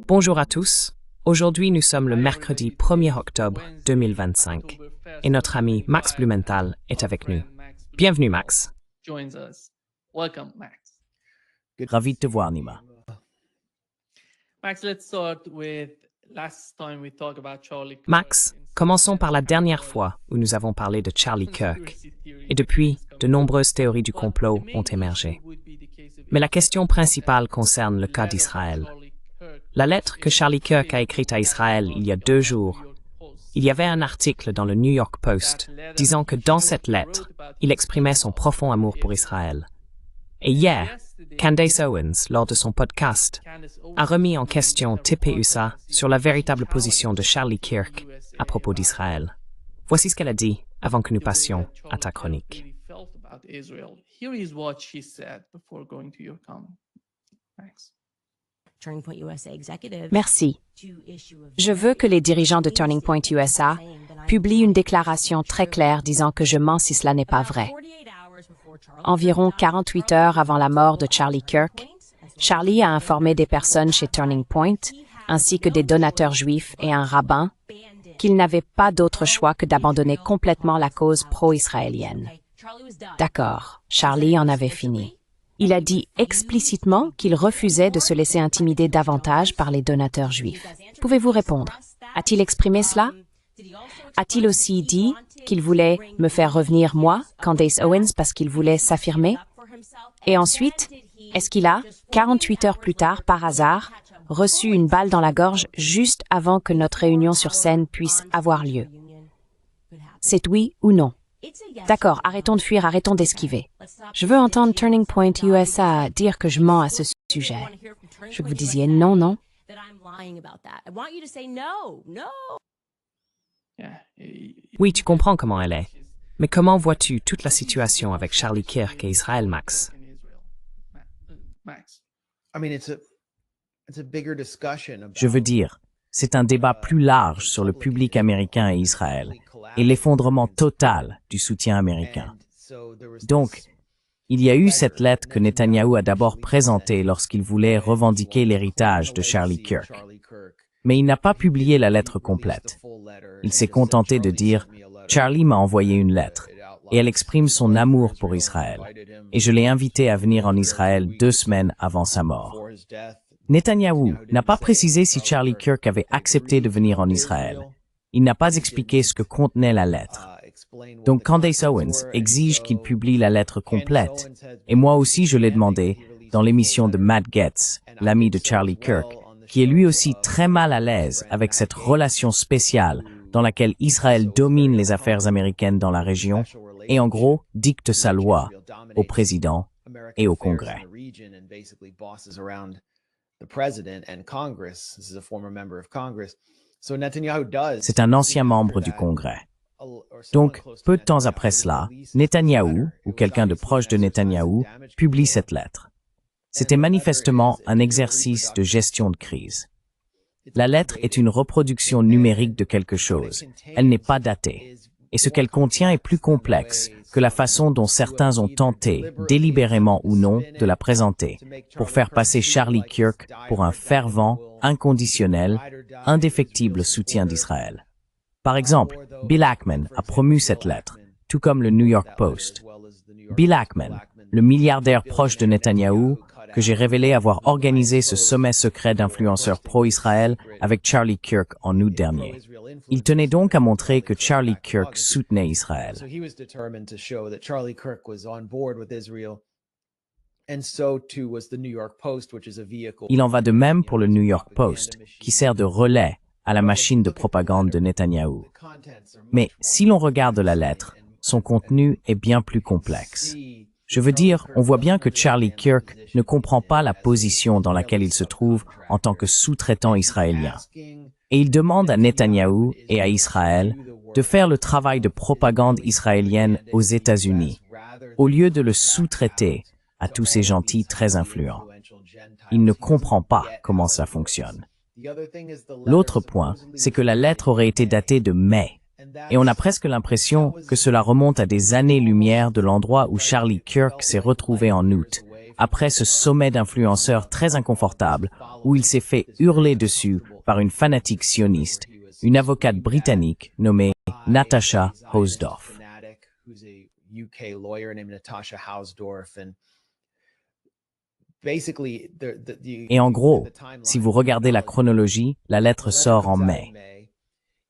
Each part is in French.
Bonjour à tous. Aujourd'hui, nous sommes le mercredi 1er octobre 2025 et notre ami Max Blumenthal est avec nous. Bienvenue Max. Ravi de te voir, Nima. Max, commençons par la dernière fois où nous avons parlé de Charlie Kirk. Et depuis, de nombreuses théories du complot ont émergé. Mais la question principale concerne le cas d'Israël. La lettre que Charlie Kirk a écrite à Israël il y a 2 jours, il y avait un article dans le New York Post disant que dans cette lettre, il exprimait son profond amour pour Israël. Et hier, Candace Owens, lors de son podcast, a remis en question TPUSA sur la véritable position de Charlie Kirk à propos d'Israël. Voici ce qu'elle a dit avant que nous passions à ta chronique. Merci. Je veux que les dirigeants de Turning Point USA publient une déclaration très claire disant que je mens si cela n'est pas vrai. Environ 48 heures avant la mort de Charlie Kirk, Charlie a informé des personnes chez Turning Point, ainsi que des donateurs juifs et un rabbin, qu'il n'avait pas d'autre choix que d'abandonner complètement la cause pro-israélienne. D'accord, Charlie en avait fini. Il a dit explicitement qu'il refusait de se laisser intimider davantage par les donateurs juifs. Pouvez-vous répondre? A-t-il exprimé cela? A-t-il aussi dit qu'il voulait me faire revenir moi, Candace Owens, parce qu'il voulait s'affirmer? Et ensuite, est-ce qu'il a, 48 heures plus tard, par hasard, reçu une balle dans la gorge juste avant que notre réunion sur scène puisse avoir lieu? C'est oui ou non? D'accord, arrêtons de fuir, arrêtons d'esquiver. Je veux entendre Turning Point USA dire que je mens à ce sujet. Je veux que vous disiez non, non. Oui, tu comprends comment elle est. Mais comment vois-tu toute la situation avec Charlie Kirk et Israël, Max? Je veux dire, c'est un débat plus large sur le public américain et Israël, et l'effondrement total du soutien américain. Donc, il y a eu cette lettre que Netanyahou a d'abord présentée lorsqu'il voulait revendiquer l'héritage de Charlie Kirk. Mais il n'a pas publié la lettre complète. Il s'est contenté de dire « Charlie m'a envoyé une lettre » et elle exprime son amour pour Israël. Et je l'ai invité à venir en Israël 2 semaines avant sa mort. Netanyahou n'a pas précisé si Charlie Kirk avait accepté de venir en Israël. Il n'a pas expliqué ce que contenait la lettre. Donc Candace Owens exige qu'il publie la lettre complète. Et moi aussi je l'ai demandé dans l'émission de Matt Gaetz, l'ami de Charlie Kirk, qui est lui aussi très mal à l'aise avec cette relation spéciale dans laquelle Israël domine les affaires américaines dans la région et en gros dicte sa loi au président et au Congrès. C'est un ancien membre du Congrès. Donc, peu de temps après cela, Netanyahou, ou quelqu'un de proche de Netanyahou, publie cette lettre. C'était manifestement un exercice de gestion de crise. La lettre est une reproduction numérique de quelque chose. Elle n'est pas datée. Et ce qu'elle contient est plus complexe que la façon dont certains ont tenté, délibérément ou non, de la présenter, pour faire passer Charlie Kirk pour un fervent, inconditionnel, indéfectible soutien d'Israël. Par exemple, Bill Ackman a promu cette lettre, tout comme le New York Post. Bill Ackman, le milliardaire proche de Netanyahou, que j'ai révélé avoir organisé ce sommet secret d'influenceurs pro-Israël avec Charlie Kirk en août dernier. Il tenait donc à montrer que Charlie Kirk soutenait Israël. Il en va de même pour le New York Post, qui sert de relais à la machine de propagande de Netanyahou. Mais si l'on regarde la lettre, son contenu est bien plus complexe. Je veux dire, on voit bien que Charlie Kirk ne comprend pas la position dans laquelle il se trouve en tant que sous-traitant israélien. Et il demande à Netanyahou et à Israël de faire le travail de propagande israélienne aux États-Unis, au lieu de le sous-traiter à tous ces gentils très influents. Il ne comprend pas comment ça fonctionne. L'autre point, c'est que la lettre aurait été datée de mai. Et on a presque l'impression que cela remonte à des années-lumière de l'endroit où Charlie Kirk s'est retrouvé en août, après ce sommet d'influenceurs très inconfortable où il s'est fait hurler dessus par une fanatique sioniste, une avocate britannique nommée Natasha Hausdorff. Et en gros, si vous regardez la chronologie, la lettre sort en mai.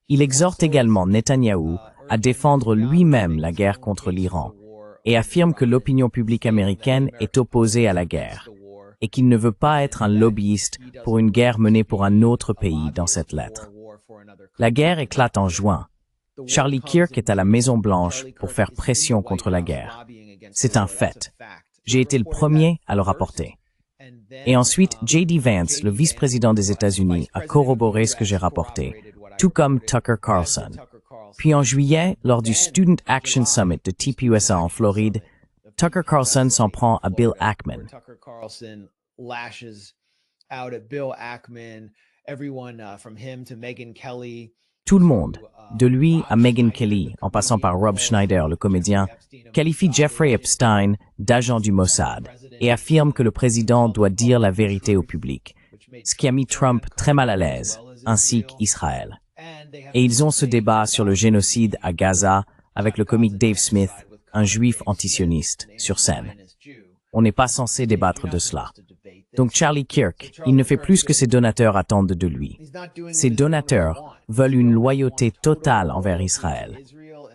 Il exhorte également Netanyahou à défendre lui-même la guerre contre l'Iran et affirme que l'opinion publique américaine est opposée à la guerre et qu'il ne veut pas être un lobbyiste pour une guerre menée pour un autre pays dans cette lettre. La guerre éclate en juin. Charlie Kirk est à la Maison-Blanche pour faire pression contre la guerre. C'est un fait. J'ai été le premier à le rapporter. Et ensuite, J.D. Vance, le vice-président des États-Unis, a corroboré ce que j'ai rapporté, tout comme Tucker Carlson. Puis en juillet, lors du Student Action Summit de TPUSA en Floride, Tucker Carlson s'en prend à Bill Ackman. Tout le monde, de lui à Megyn Kelly, en passant par Rob Schneider, le comédien, qualifie Jeffrey Epstein d'agent du Mossad et affirme que le président doit dire la vérité au public, ce qui a mis Trump très mal à l'aise, ainsi qu'Israël. Et ils ont ce débat sur le génocide à Gaza avec le comique Dave Smith, un juif antisioniste, sur scène. On n'est pas censé débattre de cela. Donc Charlie Kirk, il ne fait plus que ses donateurs attendent de lui. Ses donateurs veulent une loyauté totale envers Israël.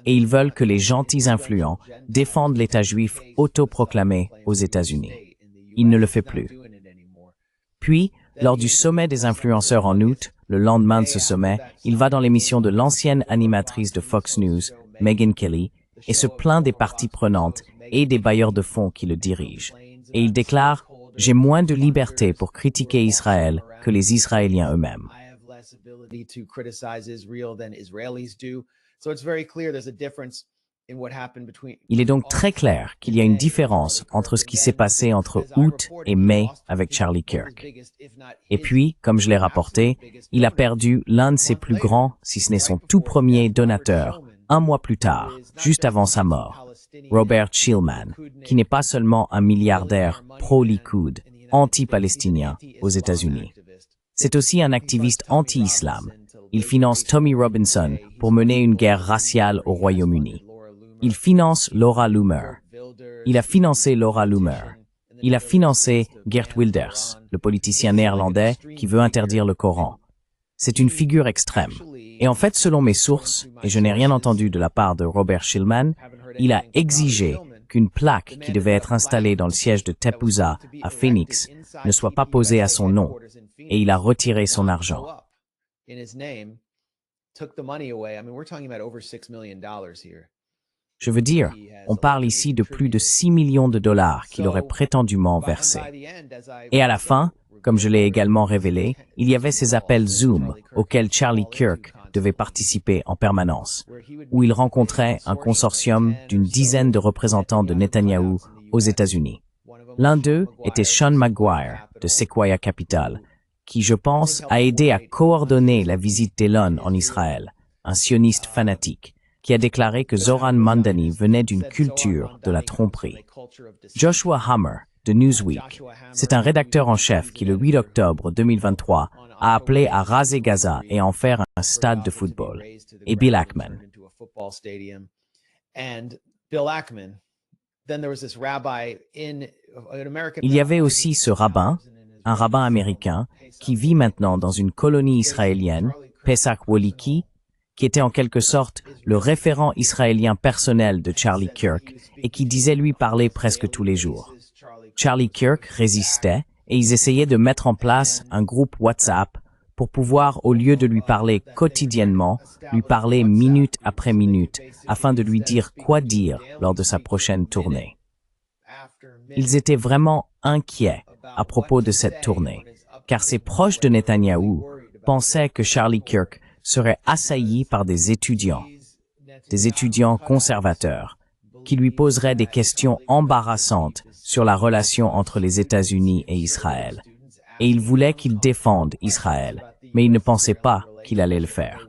Et ils veulent que les gentils influents défendent l'État juif autoproclamé aux États-Unis. Il ne le fait plus. Puis, lors du sommet des influenceurs en août, le lendemain de ce sommet, il va dans l'émission de l'ancienne animatrice de Fox News, Megyn Kelly, et se plaint des parties prenantes et des bailleurs de fonds qui le dirigent. Et il déclare « J'ai moins de liberté pour critiquer Israël que les Israéliens eux-mêmes ». Il est donc très clair qu'il y a une différence entre ce qui s'est passé entre août et mai avec Charlie Kirk. Et puis, comme je l'ai rapporté, il a perdu l'un de ses plus grands, si ce n'est son tout premier donateur, un mois plus tard, juste avant sa mort, Robert Shillman, qui n'est pas seulement un milliardaire pro-Likoud, anti-palestinien aux États-Unis. C'est aussi un activiste anti-islam. Il finance Tommy Robinson pour mener une guerre raciale au Royaume-Uni. Il finance Laura Loomer. Il a financé Laura Loomer. Il a financé Geert Wilders, le politicien néerlandais qui veut interdire le Coran. C'est une figure extrême. Et en fait, selon mes sources, et je n'ai rien entendu de la part de Robert Shillman, il a exigé qu'une plaque qui devait être installée dans le siège de Tepouza à Phoenix ne soit pas posée à son nom, et il a retiré son argent. Je veux dire, on parle ici de plus de 6 millions de dollars qu'il aurait prétendument versés. Et à la fin, comme je l'ai également révélé, il y avait ces appels Zoom auxquels Charlie Kirk devait participer en permanence, où il rencontrait un consortium d'une dizaine de représentants de Netanyahou aux États-Unis. L'un d'eux était Sean McGuire de Sequoia Capital, qui, je pense, a aidé à coordonner la visite d'Elon en Israël, un sioniste fanatique, qui a déclaré que Zoran Mandani venait d'une culture de la tromperie. Joshua Hammer, de Newsweek, c'est un rédacteur en chef qui, le 8 octobre 2023, a appelé à raser Gaza et en faire un stade de football. Et Bill Ackman. Il y avait aussi ce rabbin, un rabbin américain, qui vit maintenant dans une colonie israélienne, Pesach Woliki, qui était en quelque sorte le référent israélien personnel de Charlie Kirk et qui disait lui parler presque tous les jours. Charlie Kirk résistait et ils essayaient de mettre en place un groupe WhatsApp pour pouvoir, au lieu de lui parler quotidiennement, lui parler minute après minute afin de lui dire quoi dire lors de sa prochaine tournée. Ils étaient vraiment inquiets à propos de cette tournée, car ses proches de Netanyahou pensaient que Charlie Kirk serait assailli par des étudiants conservateurs, qui lui poseraient des questions embarrassantes sur la relation entre les États-Unis et Israël. Et il voulait qu'il défende Israël, mais il ne pensait pas qu'il allait le faire.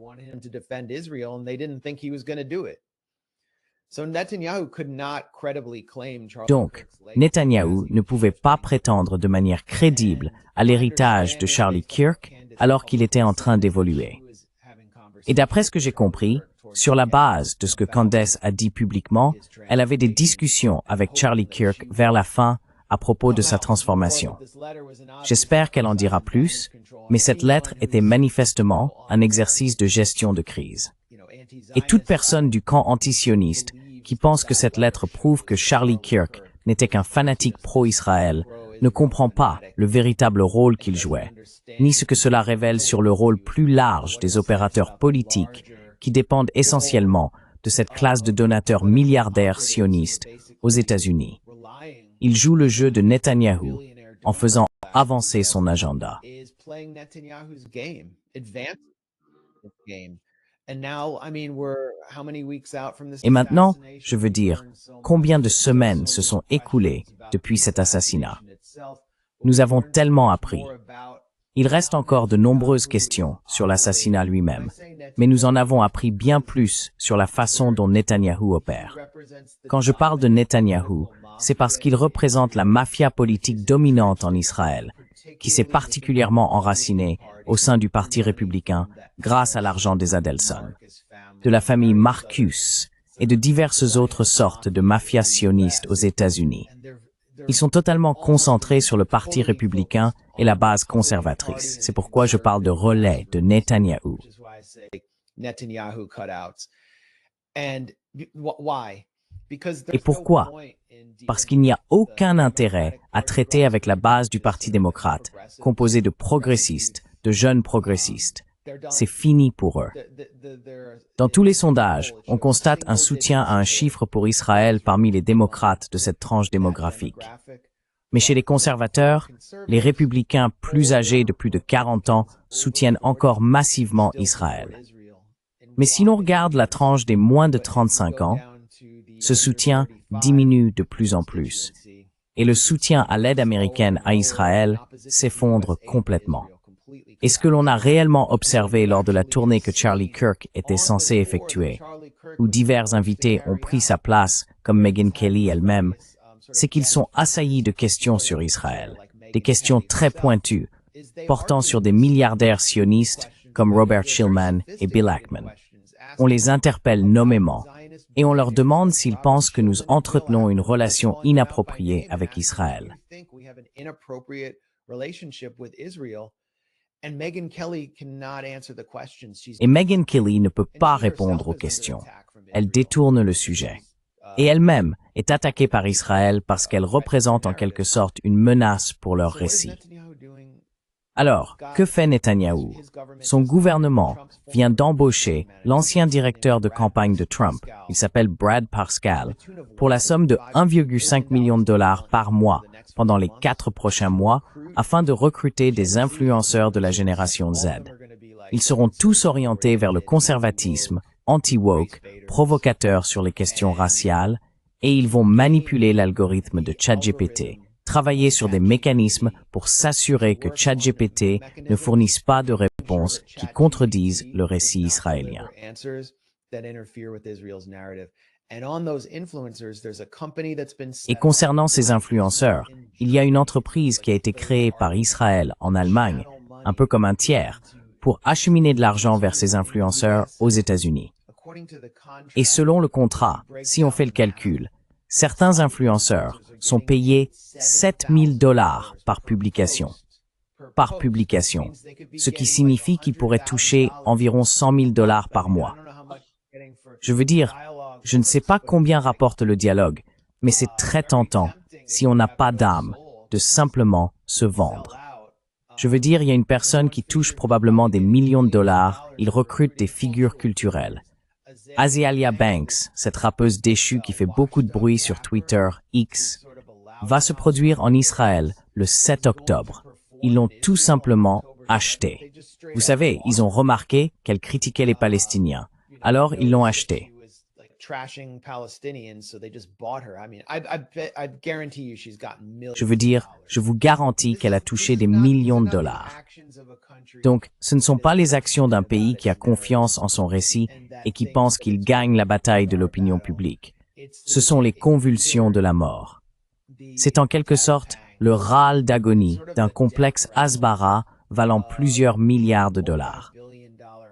Donc, Netanyahou ne pouvait pas prétendre de manière crédible à l'héritage de Charlie Kirk alors qu'il était en train d'évoluer. Et d'après ce que j'ai compris, sur la base de ce que Candace a dit publiquement, elle avait des discussions avec Charlie Kirk vers la fin à propos de sa transformation. J'espère qu'elle en dira plus, mais cette lettre était manifestement un exercice de gestion de crise. Et toute personne du camp antisioniste qui pense que cette lettre prouve que Charlie Kirk n'était qu'un fanatique pro-Israël ne comprend pas le véritable rôle qu'il jouait, ni ce que cela révèle sur le rôle plus large des opérateurs politiques qui dépendent essentiellement de cette classe de donateurs milliardaires sionistes aux États-Unis. Il joue le jeu de Netanyahou en faisant avancer son agenda. Et maintenant, je veux dire, combien de semaines se sont écoulées depuis cet assassinat? Nous avons tellement appris. Il reste encore de nombreuses questions sur l'assassinat lui-même, mais nous en avons appris bien plus sur la façon dont Netanyahou opère. Quand je parle de Netanyahou, c'est parce qu'il représente la mafia politique dominante en Israël, qui s'est particulièrement enracinée au sein du Parti républicain grâce à l'argent des Adelson, de la famille Marcus et de diverses autres sortes de mafias sionistes aux États-Unis. Ils sont totalement concentrés sur le Parti républicain et la base conservatrice. C'est pourquoi je parle de relais de Netanyahou. Et pourquoi? Parce qu'il n'y a aucun intérêt à traiter avec la base du Parti démocrate, composée de progressistes, de jeunes progressistes. C'est fini pour eux. Dans tous les sondages, on constate un soutien à un chiffre pour Israël parmi les démocrates de cette tranche démographique. Mais chez les conservateurs, les républicains plus âgés de plus de 40 ans soutiennent encore massivement Israël. Mais si l'on regarde la tranche des moins de 35 ans, ce soutien diminue de plus en plus. Et le soutien à l'aide américaine à Israël s'effondre complètement. Et ce que l'on a réellement observé lors de la tournée que Charlie Kirk était censé effectuer, où divers invités ont pris sa place, comme Megyn Kelly elle-même, c'est qu'ils sont assaillis de questions sur Israël, des questions très pointues, portant sur des milliardaires sionistes comme Robert Shillman et Bill Ackman. On les interpelle nommément, et on leur demande s'ils pensent que nous entretenons une relation inappropriée avec Israël. Et Megyn Kelly ne peut pas répondre aux questions. Elle détourne le sujet. Et elle-même est attaquée par Israël parce qu'elle représente en quelque sorte une menace pour leur récit. Alors, que fait Netanyahou? Son gouvernement vient d'embaucher l'ancien directeur de campagne de Trump, il s'appelle Brad Parscale, pour la somme de 1,5 million de dollars par mois pendant les 4 prochains mois afin de recruter des influenceurs de la génération Z. Ils seront tous orientés vers le conservatisme, anti-woke, provocateurs sur les questions raciales, et ils vont manipuler l'algorithme de ChatGPT, travailler sur des mécanismes pour s'assurer que ChatGPT ne fournisse pas de réponses qui contredisent le récit israélien. Et concernant ces influenceurs, il y a une entreprise qui a été créée par Israël en Allemagne, un peu comme un tiers, pour acheminer de l'argent vers ces influenceurs aux États-Unis. Et selon le contrat, si on fait le calcul, certains influenceurs sont payés 7 000 $ par publication. Ce qui signifie qu'ils pourraient toucher environ 100 000 $ par mois. Je veux dire, je ne sais pas combien rapporte le dialogue, mais c'est très tentant, si on n'a pas d'âme, de simplement se vendre. Je veux dire, il y a une personne qui touche probablement des millions de dollars, il recrute des figures culturelles. Azealia Banks, cette rappeuse déchue qui fait beaucoup de bruit sur Twitter, X, va se produire en Israël le 7 octobre. Ils l'ont tout simplement achetée. Vous savez, ils ont remarqué qu'elle critiquait les Palestiniens. Alors, ils l'ont achetée. Je veux dire, je vous garantis qu'elle a touché des millions de dollars. Donc, ce ne sont pas les actions d'un pays qui a confiance en son récit et qui pense qu'il gagne la bataille de l'opinion publique. Ce sont les convulsions de la mort. C'est en quelque sorte le râle d'agonie d'un complexe Hasbara valant plusieurs milliards de dollars.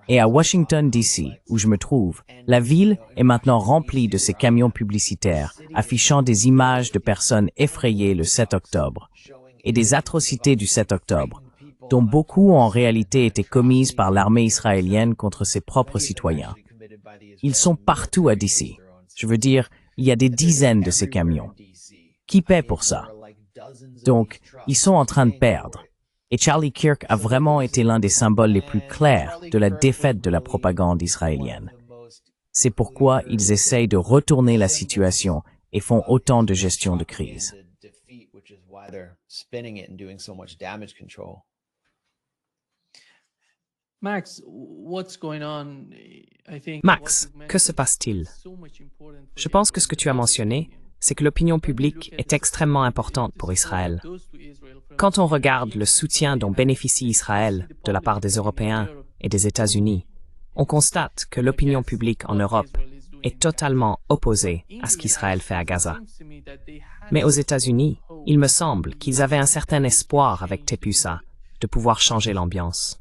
Et à Washington, D.C., où je me trouve, la ville est maintenant remplie de ces camions publicitaires affichant des images de personnes effrayées le 7 octobre et des atrocités du 7 octobre, dont beaucoup ont en réalité été commises par l'armée israélienne contre ses propres citoyens. Ils sont partout à D.C. Je veux dire, il y a des dizaines de ces camions. Qui paie pour ça? Donc, ils sont en train de perdre. Et Charlie Kirk a vraiment été l'un des symboles les plus clairs de la défaite de la propagande israélienne. C'est pourquoi ils essayent de retourner la situation et font autant de gestion de crise. Max, que se passe-t-il? Je pense que ce que tu as mentionné, c'est que l'opinion publique est extrêmement importante pour Israël. Quand on regarde le soutien dont bénéficie Israël de la part des Européens et des États-Unis, on constate que l'opinion publique en Europe est totalement opposée à ce qu'Israël fait à Gaza. Mais aux États-Unis, il me semble qu'ils avaient un certain espoir avec TEPUSA de pouvoir changer l'ambiance.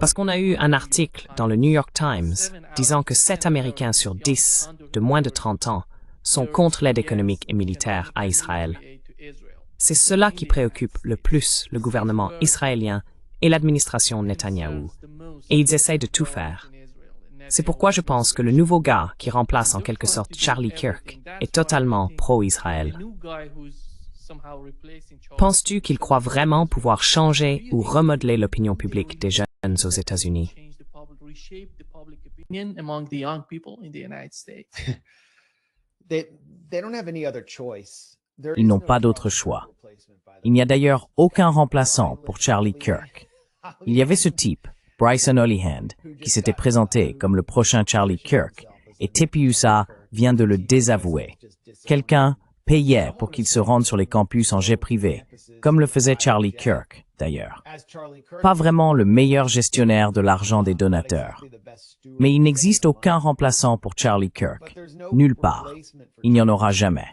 Parce qu'on a eu un article dans le New York Times disant que 7 Américains sur 10 de moins de 30 ans sont contre l'aide économique et militaire à Israël. C'est cela qui préoccupe le plus le gouvernement israélien et l'administration Netanyahou. Et ils essayent de tout faire. C'est pourquoi je pense que le nouveau gars qui remplace en quelque sorte Charlie Kirk est totalement pro-Israël. Penses-tu qu'il croit vraiment pouvoir changer ou remodeler l'opinion publique des jeunes aux États-Unis? Ils n'ont pas d'autre choix. Il n'y a d'ailleurs aucun remplaçant pour Charlie Kirk. Il y avait ce type, Bryson Holyhand, qui s'était présenté comme le prochain Charlie Kirk, et TEPUSA vient de le désavouer. Quelqu'un payait pour qu'il se rende sur les campus en jet privé, comme le faisait Charlie Kirk, d'ailleurs. Pas vraiment le meilleur gestionnaire de l'argent des donateurs. Mais il n'existe aucun remplaçant pour Charlie Kirk. Nulle part. Il n'y en aura jamais.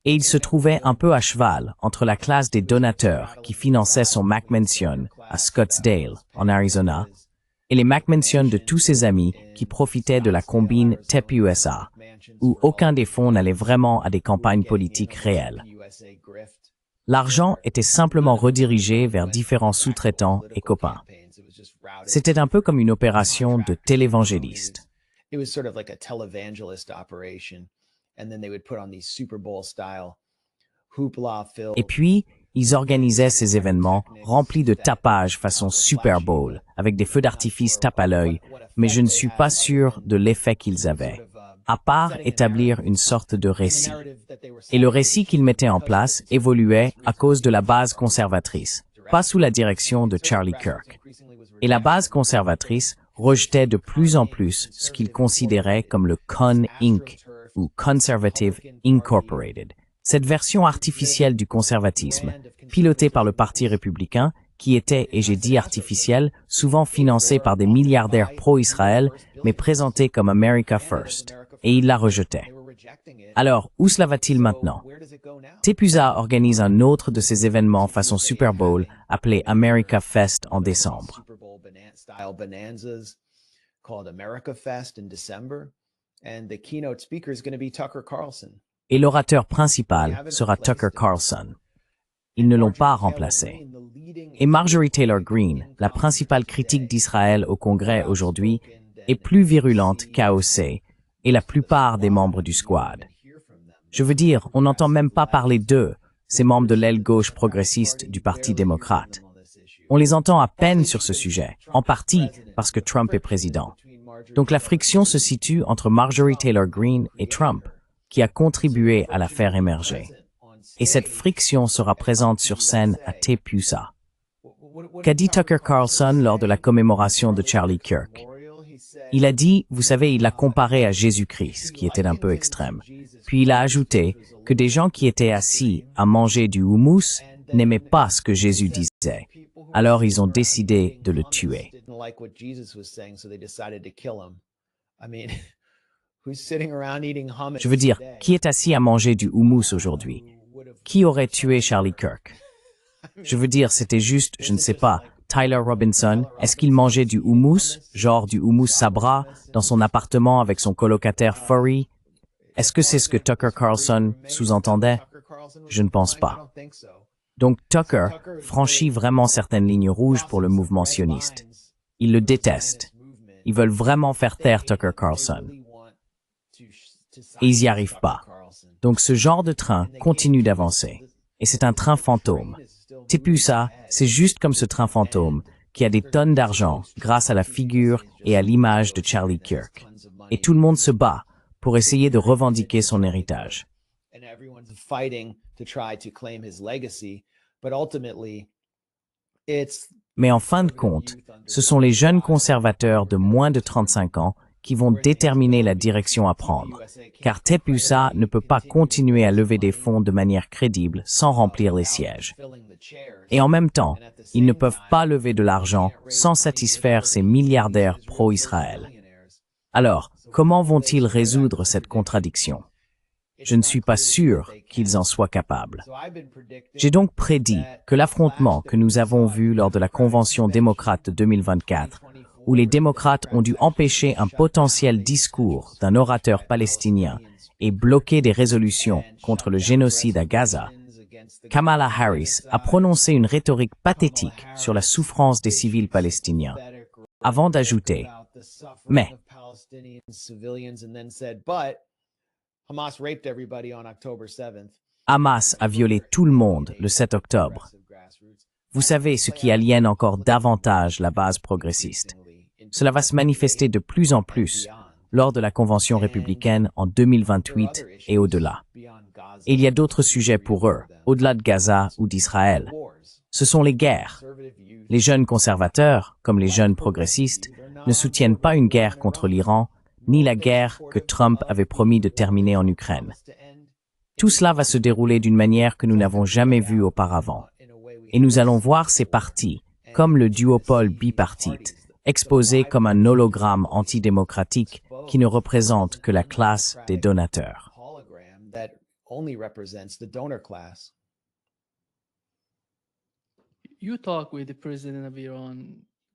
Et il se trouvait un peu à cheval entre la classe des donateurs qui finançaient son McMansion à Scottsdale, en Arizona, et les McMansions de tous ses amis qui profitaient de la combine TEPUSA, où aucun des fonds n'allait vraiment à des campagnes politiques réelles. L'argent était simplement redirigé vers différents sous-traitants et copains. C'était un peu comme une opération de télévangéliste. Et puis, ils organisaient ces événements remplis de tapage façon Super Bowl, avec des feux d'artifice tape à l'œil, mais je ne suis pas sûr de l'effet qu'ils avaient, à part établir une sorte de récit. Et le récit qu'ils mettaient en place évoluait à cause de la base conservatrice, pas sous la direction de Charlie Kirk. Et la base conservatrice rejetait de plus en plus ce qu'ils considéraient comme le Con Inc. ou Conservative Incorporated, cette version artificielle du conservatisme, pilotée par le Parti républicain, qui était, et j'ai dit artificielle, souvent financée par des milliardaires pro-Israël, mais présentée comme America First, et il la rejetait. Alors, où cela va-t-il maintenant? TEPUSA organise un autre de ces événements façon Super Bowl, appelé America Fest en décembre. Et l'orateur principal sera Tucker Carlson. Ils ne l'ont pas remplacé. Et Marjorie Taylor Greene, la principale critique d'Israël au Congrès aujourd'hui, est plus virulente qu'AOC et la plupart des membres du squad. Je veux dire, on n'entend même pas parler d'eux, ces membres de l'aile gauche progressiste du Parti démocrate. On les entend à peine sur ce sujet, en partie parce que Trump est président. Donc la friction se situe entre Marjorie Taylor Greene et Trump, qui a contribué à la faire émerger. Et cette friction sera présente sur scène à TEPUSA. Qu'a dit Tucker Carlson lors de la commémoration de Charlie Kirk? Il a dit, vous savez, il l'a comparé à Jésus-Christ, qui était un peu extrême. Puis il a ajouté que des gens qui étaient assis à manger du houmous n'aimaient pas ce que Jésus disait. Alors ils ont décidé de le tuer. Je veux dire, qui est assis à manger du houmous aujourd'hui? Qui aurait tué Charlie Kirk? Je veux dire, c'était juste, je ne sais pas, Tyler Robinson, est-ce qu'il mangeait du houmous, genre du houmous sabra, dans son appartement avec son colocataire Furry? Est-ce que c'est ce que Tucker Carlson sous-entendait? Je ne pense pas. Donc Tucker franchit vraiment certaines lignes rouges pour le mouvement sioniste. Ils le détestent. Ils veulent vraiment faire taire Tucker Carlson. Et ils n'y arrivent pas. Donc ce genre de train continue d'avancer. Et c'est un train fantôme. TPUSA, c'est juste comme ce train fantôme, qui a des tonnes d'argent grâce à la figure et à l'image de Charlie Kirk. Et tout le monde se bat pour essayer de revendiquer son héritage. Mais en fin de compte, ce sont les jeunes conservateurs de moins de 35 ans qui vont déterminer la direction à prendre, car TPUSA ne peut pas continuer à lever des fonds de manière crédible sans remplir les sièges. Et en même temps, ils ne peuvent pas lever de l'argent sans satisfaire ces milliardaires pro-Israël. Alors, comment vont-ils résoudre cette contradiction? Je ne suis pas sûr qu'ils en soient capables. J'ai donc prédit que l'affrontement que nous avons vu lors de la Convention démocrate de 2024, où les démocrates ont dû empêcher un potentiel discours d'un orateur palestinien et bloquer des résolutions contre le génocide à Gaza, Kamala Harris a prononcé une rhétorique pathétique sur la souffrance des civils palestiniens, avant d'ajouter « Mais, Hamas a violé tout le monde le 7 octobre. Vous savez ce qui aliène encore davantage la base progressiste. Cela va se manifester de plus en plus lors de la Convention républicaine en 2028 et au-delà. Et il y a d'autres sujets pour eux, au-delà de Gaza ou d'Israël. Ce sont les guerres. Les jeunes conservateurs, comme les jeunes progressistes, ne soutiennent pas une guerre contre l'Iran, ni la guerre que Trump avait promis de terminer en Ukraine. Tout cela va se dérouler d'une manière que nous n'avons jamais vue auparavant. Et nous allons voir ces partis, comme le duopole bipartite, exposés comme un hologramme antidémocratique qui ne représente que la classe des donateurs.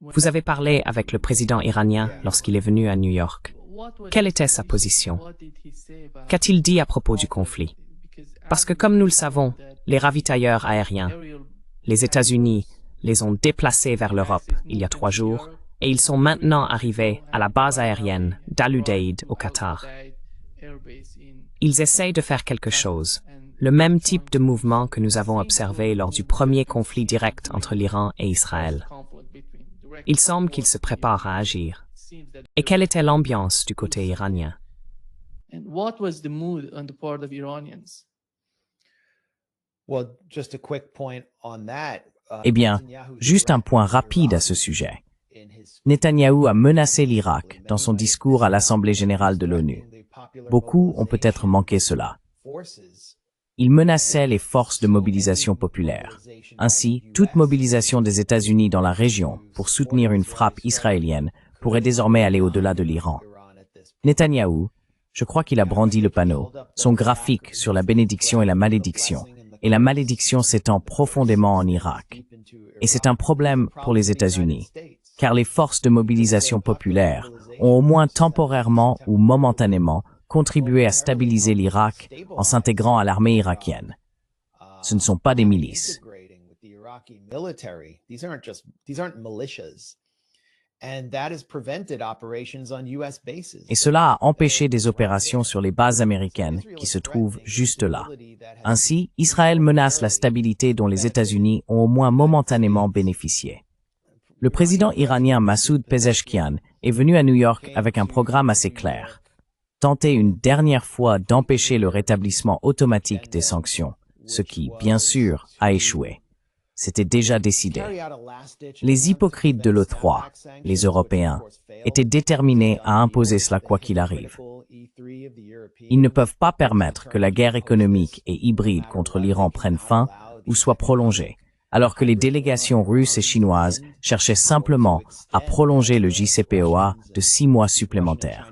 Vous avez parlé avec le président iranien lorsqu'il est venu à New York. Quelle était sa position? Qu'a-t-il dit à propos du conflit? Parce que comme nous le savons, les ravitailleurs aériens, les États-Unis, les ont déplacés vers l'Europe il y a 3 jours et ils sont maintenant arrivés à la base aérienne d'Al-Udeid au Qatar. Ils essayent de faire quelque chose, le même type de mouvement que nous avons observé lors du premier conflit direct entre l'Iran et Israël. Il semble qu'ils se préparent à agir. Et quelle était l'ambiance du côté iranien? Eh bien, juste un point rapide à ce sujet. Netanyahou a menacé l'Irak dans son discours à l'Assemblée générale de l'ONU. Beaucoup ont peut-être manqué cela. Il menaçait les forces de mobilisation populaire. Ainsi, toute mobilisation des États-Unis dans la région pour soutenir une frappe israélienne pourrait désormais aller au-delà de l'Iran. Netanyahou, je crois qu'il a brandi le panneau, son graphique sur la bénédiction et la malédiction s'étend profondément en Irak. Et c'est un problème pour les États-Unis, car les forces de mobilisation populaire ont au moins temporairement ou momentanément contribué à stabiliser l'Irak en s'intégrant à l'armée irakienne. Ce ne sont pas des milices. Et cela a empêché des opérations sur les bases américaines qui se trouvent juste là. Ainsi, Israël menace la stabilité dont les États-Unis ont au moins momentanément bénéficié. Le président iranien Massoud Pezeshkian est venu à New York avec un programme assez clair. Tenter une dernière fois d'empêcher le rétablissement automatique des sanctions, ce qui, bien sûr, a échoué. C'était déjà décidé. Les hypocrites de l'E3, les Européens, étaient déterminés à imposer cela quoi qu'il arrive. Ils ne peuvent pas permettre que la guerre économique et hybride contre l'Iran prenne fin ou soit prolongée, alors que les délégations russes et chinoises cherchaient simplement à prolonger le JCPOA de 6 mois supplémentaires.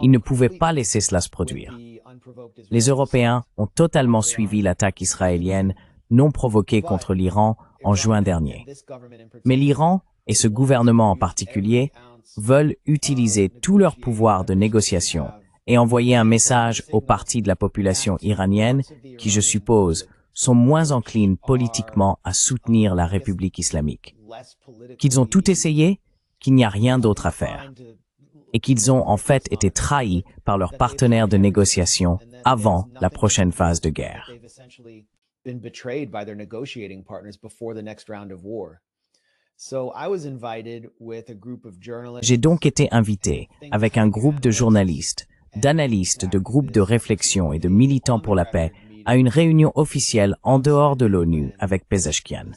Ils ne pouvaient pas laisser cela se produire. Les Européens ont totalement suivi l'attaque israélienne non provoquée contre l'Iran en juin dernier. Mais l'Iran, et ce gouvernement en particulier, veulent utiliser tout leur pouvoir de négociation et envoyer un message aux parties de la population iranienne qui, je suppose, sont moins enclines politiquement à soutenir la République islamique. Qu'ils ont tout essayé, qu'il n'y a rien d'autre à faire. Et qu'ils ont en fait été trahis par leurs partenaires de négociation avant la prochaine phase de guerre. J'ai donc été invité avec un groupe de journalistes, d'analystes, de groupes de réflexion et de militants pour la paix à une réunion officielle en dehors de l'ONU avec Pezeshkian.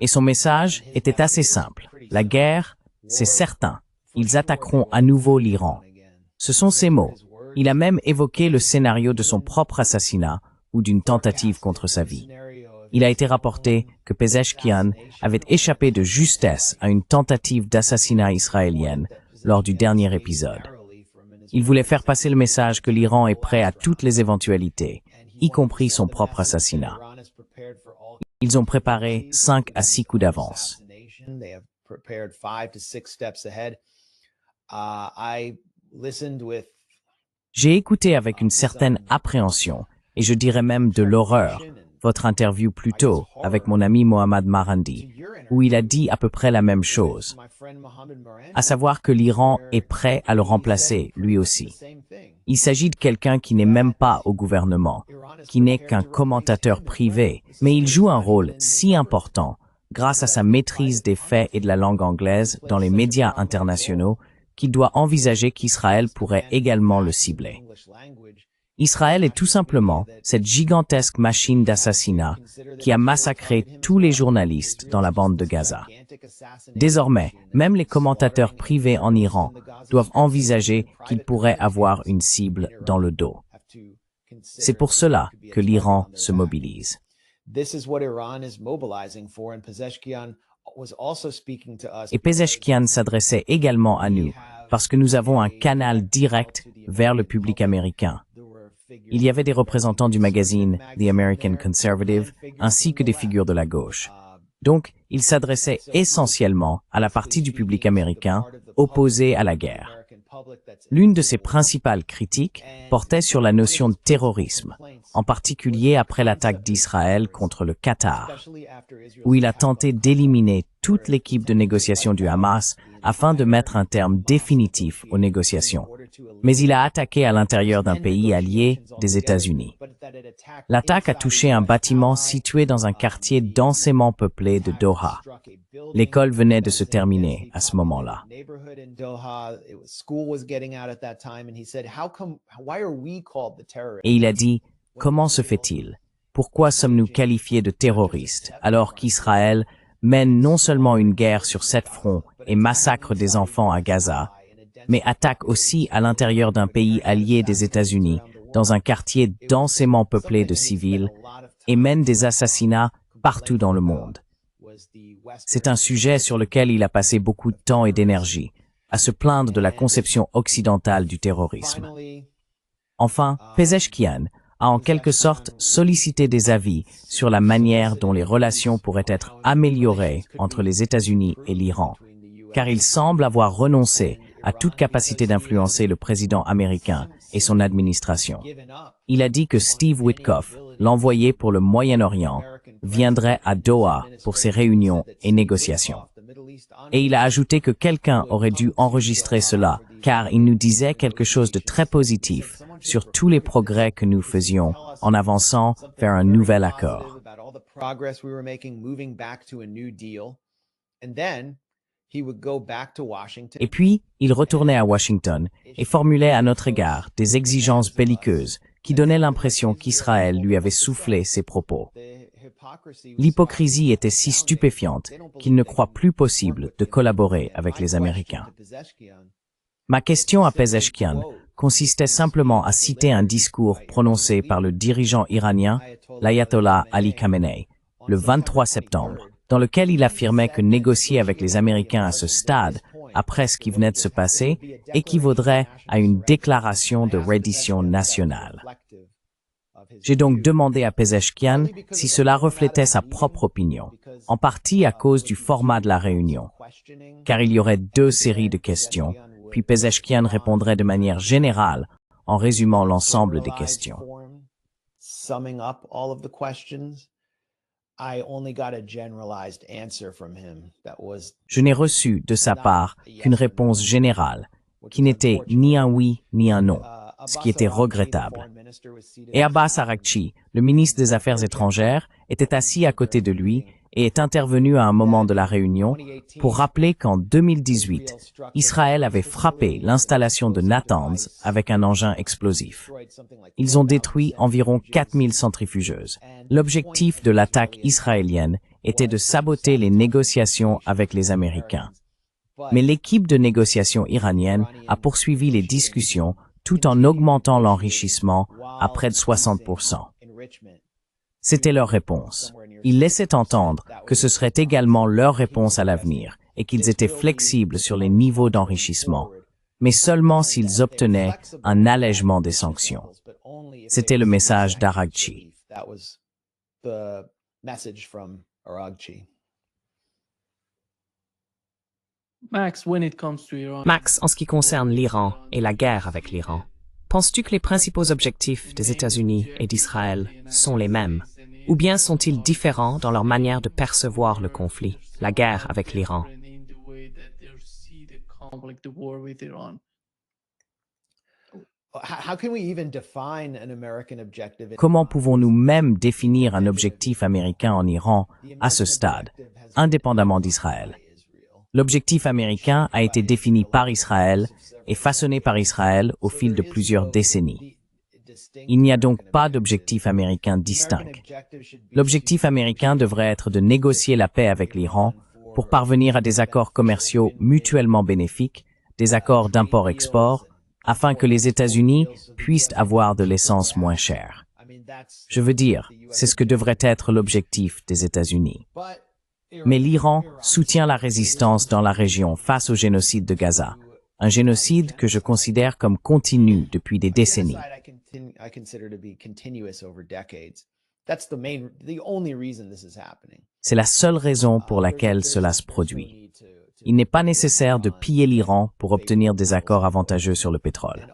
Et son message était assez simple. La guerre, c'est certain. Ils attaqueront à nouveau l'Iran. Ce sont ses mots. Il a même évoqué le scénario de son propre assassinat ou d'une tentative contre sa vie. Il a été rapporté que Pezeshkian avait échappé de justesse à une tentative d'assassinat israélienne lors du dernier épisode. Il voulait faire passer le message que l'Iran est prêt à toutes les éventualités, y compris son propre assassinat. Ils ont préparé 5 à 6 coups d'avance. J'ai écouté avec une certaine appréhension, et je dirais même de l'horreur, votre interview plus tôt avec mon ami Mohammad Marandi, où il a dit à peu près la même chose, à savoir que l'Iran est prêt à le remplacer, lui aussi. Il s'agit de quelqu'un qui n'est même pas au gouvernement, qui n'est qu'un commentateur privé, mais il joue un rôle si important grâce à sa maîtrise des faits et de la langue anglaise dans les médias internationaux qu'il doit envisager qu'Israël pourrait également le cibler. Israël est tout simplement cette gigantesque machine d'assassinat qui a massacré tous les journalistes dans la bande de Gaza. Désormais, même les commentateurs privés en Iran doivent envisager qu'ils pourraient avoir une cible dans le dos. C'est pour cela que l'Iran se mobilise. Et Pezeshkian s'adressait également à nous, parce que nous avons un canal direct vers le public américain. Il y avait des représentants du magazine The American Conservative, ainsi que des figures de la gauche. Donc, il s'adressait essentiellement à la partie du public américain opposée à la guerre. L'une de ses principales critiques portait sur la notion de terrorisme, en particulier après l'attaque d'Israël contre le Qatar, où il a tenté d'éliminer toute l'équipe de négociation du Hamas afin de mettre un terme définitif aux négociations. Mais il a attaqué à l'intérieur d'un pays allié des États-Unis. L'attaque a touché un bâtiment situé dans un quartier densément peuplé de Doha. L'école venait de se terminer à ce moment-là. Et il a dit, « Comment se fait-il? Pourquoi sommes-nous qualifiés de terroristes alors qu'Israël mène non seulement une guerre sur 7 fronts et massacre des enfants à Gaza, mais attaque aussi à l'intérieur d'un pays allié des États-Unis, dans un quartier densément peuplé de civils, et mène des assassinats partout dans le monde. » C'est un sujet sur lequel il a passé beaucoup de temps et d'énergie, à se plaindre de la conception occidentale du terrorisme. Enfin, Pezeshkian a en quelque sorte sollicité des avis sur la manière dont les relations pourraient être améliorées entre les États-Unis et l'Iran, car il semble avoir renoncé à toute capacité d'influencer le président américain et son administration. Il a dit que Steve Witkoff, l'envoyé pour le Moyen-Orient, viendrait à Doha pour ses réunions et négociations. Et il a ajouté que quelqu'un aurait dû enregistrer cela, car il nous disait quelque chose de très positif sur tous les progrès que nous faisions en avançant vers un nouvel accord. Et puis, il retournait à Washington et formulait à notre égard des exigences belliqueuses qui donnaient l'impression qu'Israël lui avait soufflé ses propos. L'hypocrisie était si stupéfiante qu'il ne croit plus possible de collaborer avec les Américains. Ma question à Pezeshkian consistait simplement à citer un discours prononcé par le dirigeant iranien, l'ayatollah Ali Khamenei, le 23 septembre, dans lequel il affirmait que négocier avec les Américains à ce stade, après ce qui venait de se passer, équivaudrait à une déclaration de reddition nationale. J'ai donc demandé à Pezeshkian si cela reflétait sa propre opinion, en partie à cause du format de la réunion, car il y aurait 2 séries de questions, puis Pezeshkian répondrait de manière générale en résumant l'ensemble des questions. Je n'ai reçu de sa part qu'une réponse générale, qui n'était ni un oui ni un non, ce qui était regrettable. Et Abbas Araghchi, le ministre des Affaires étrangères, était assis à côté de lui et est intervenu à un moment de la réunion pour rappeler qu'en 2018, Israël avait frappé l'installation de Natanz avec un engin explosif. Ils ont détruit environ 4000 centrifugeuses. L'objectif de l'attaque israélienne était de saboter les négociations avec les Américains. Mais l'équipe de négociation iranienne a poursuivi les discussions tout en augmentant l'enrichissement à près de 60%. C'était leur réponse. Ils laissaient entendre que ce serait également leur réponse à l'avenir et qu'ils étaient flexibles sur les niveaux d'enrichissement, mais seulement s'ils obtenaient un allègement des sanctions. C'était le message d'Araghchi. Max, en ce qui concerne l'Iran et la guerre avec l'Iran, penses-tu que les principaux objectifs des États-Unis et d'Israël sont les mêmes? Ou bien sont-ils différents dans leur manière de percevoir le conflit, la guerre avec l'Iran? Comment pouvons-nous même définir un objectif américain en Iran à ce stade, indépendamment d'Israël? L'objectif américain a été défini par Israël et façonné par Israël au fil de plusieurs décennies. Il n'y a donc pas d'objectif américain distinct. L'objectif américain devrait être de négocier la paix avec l'Iran pour parvenir à des accords commerciaux mutuellement bénéfiques, des accords d'import-export, afin que les États-Unis puissent avoir de l'essence moins chère. Je veux dire, c'est ce que devrait être l'objectif des États-Unis. Mais l'Iran soutient la résistance dans la région face au génocide de Gaza, un génocide que je considère comme continu depuis des décennies. C'est la seule raison pour laquelle cela se produit. Il n'est pas nécessaire de piller l'Iran pour obtenir des accords avantageux sur le pétrole.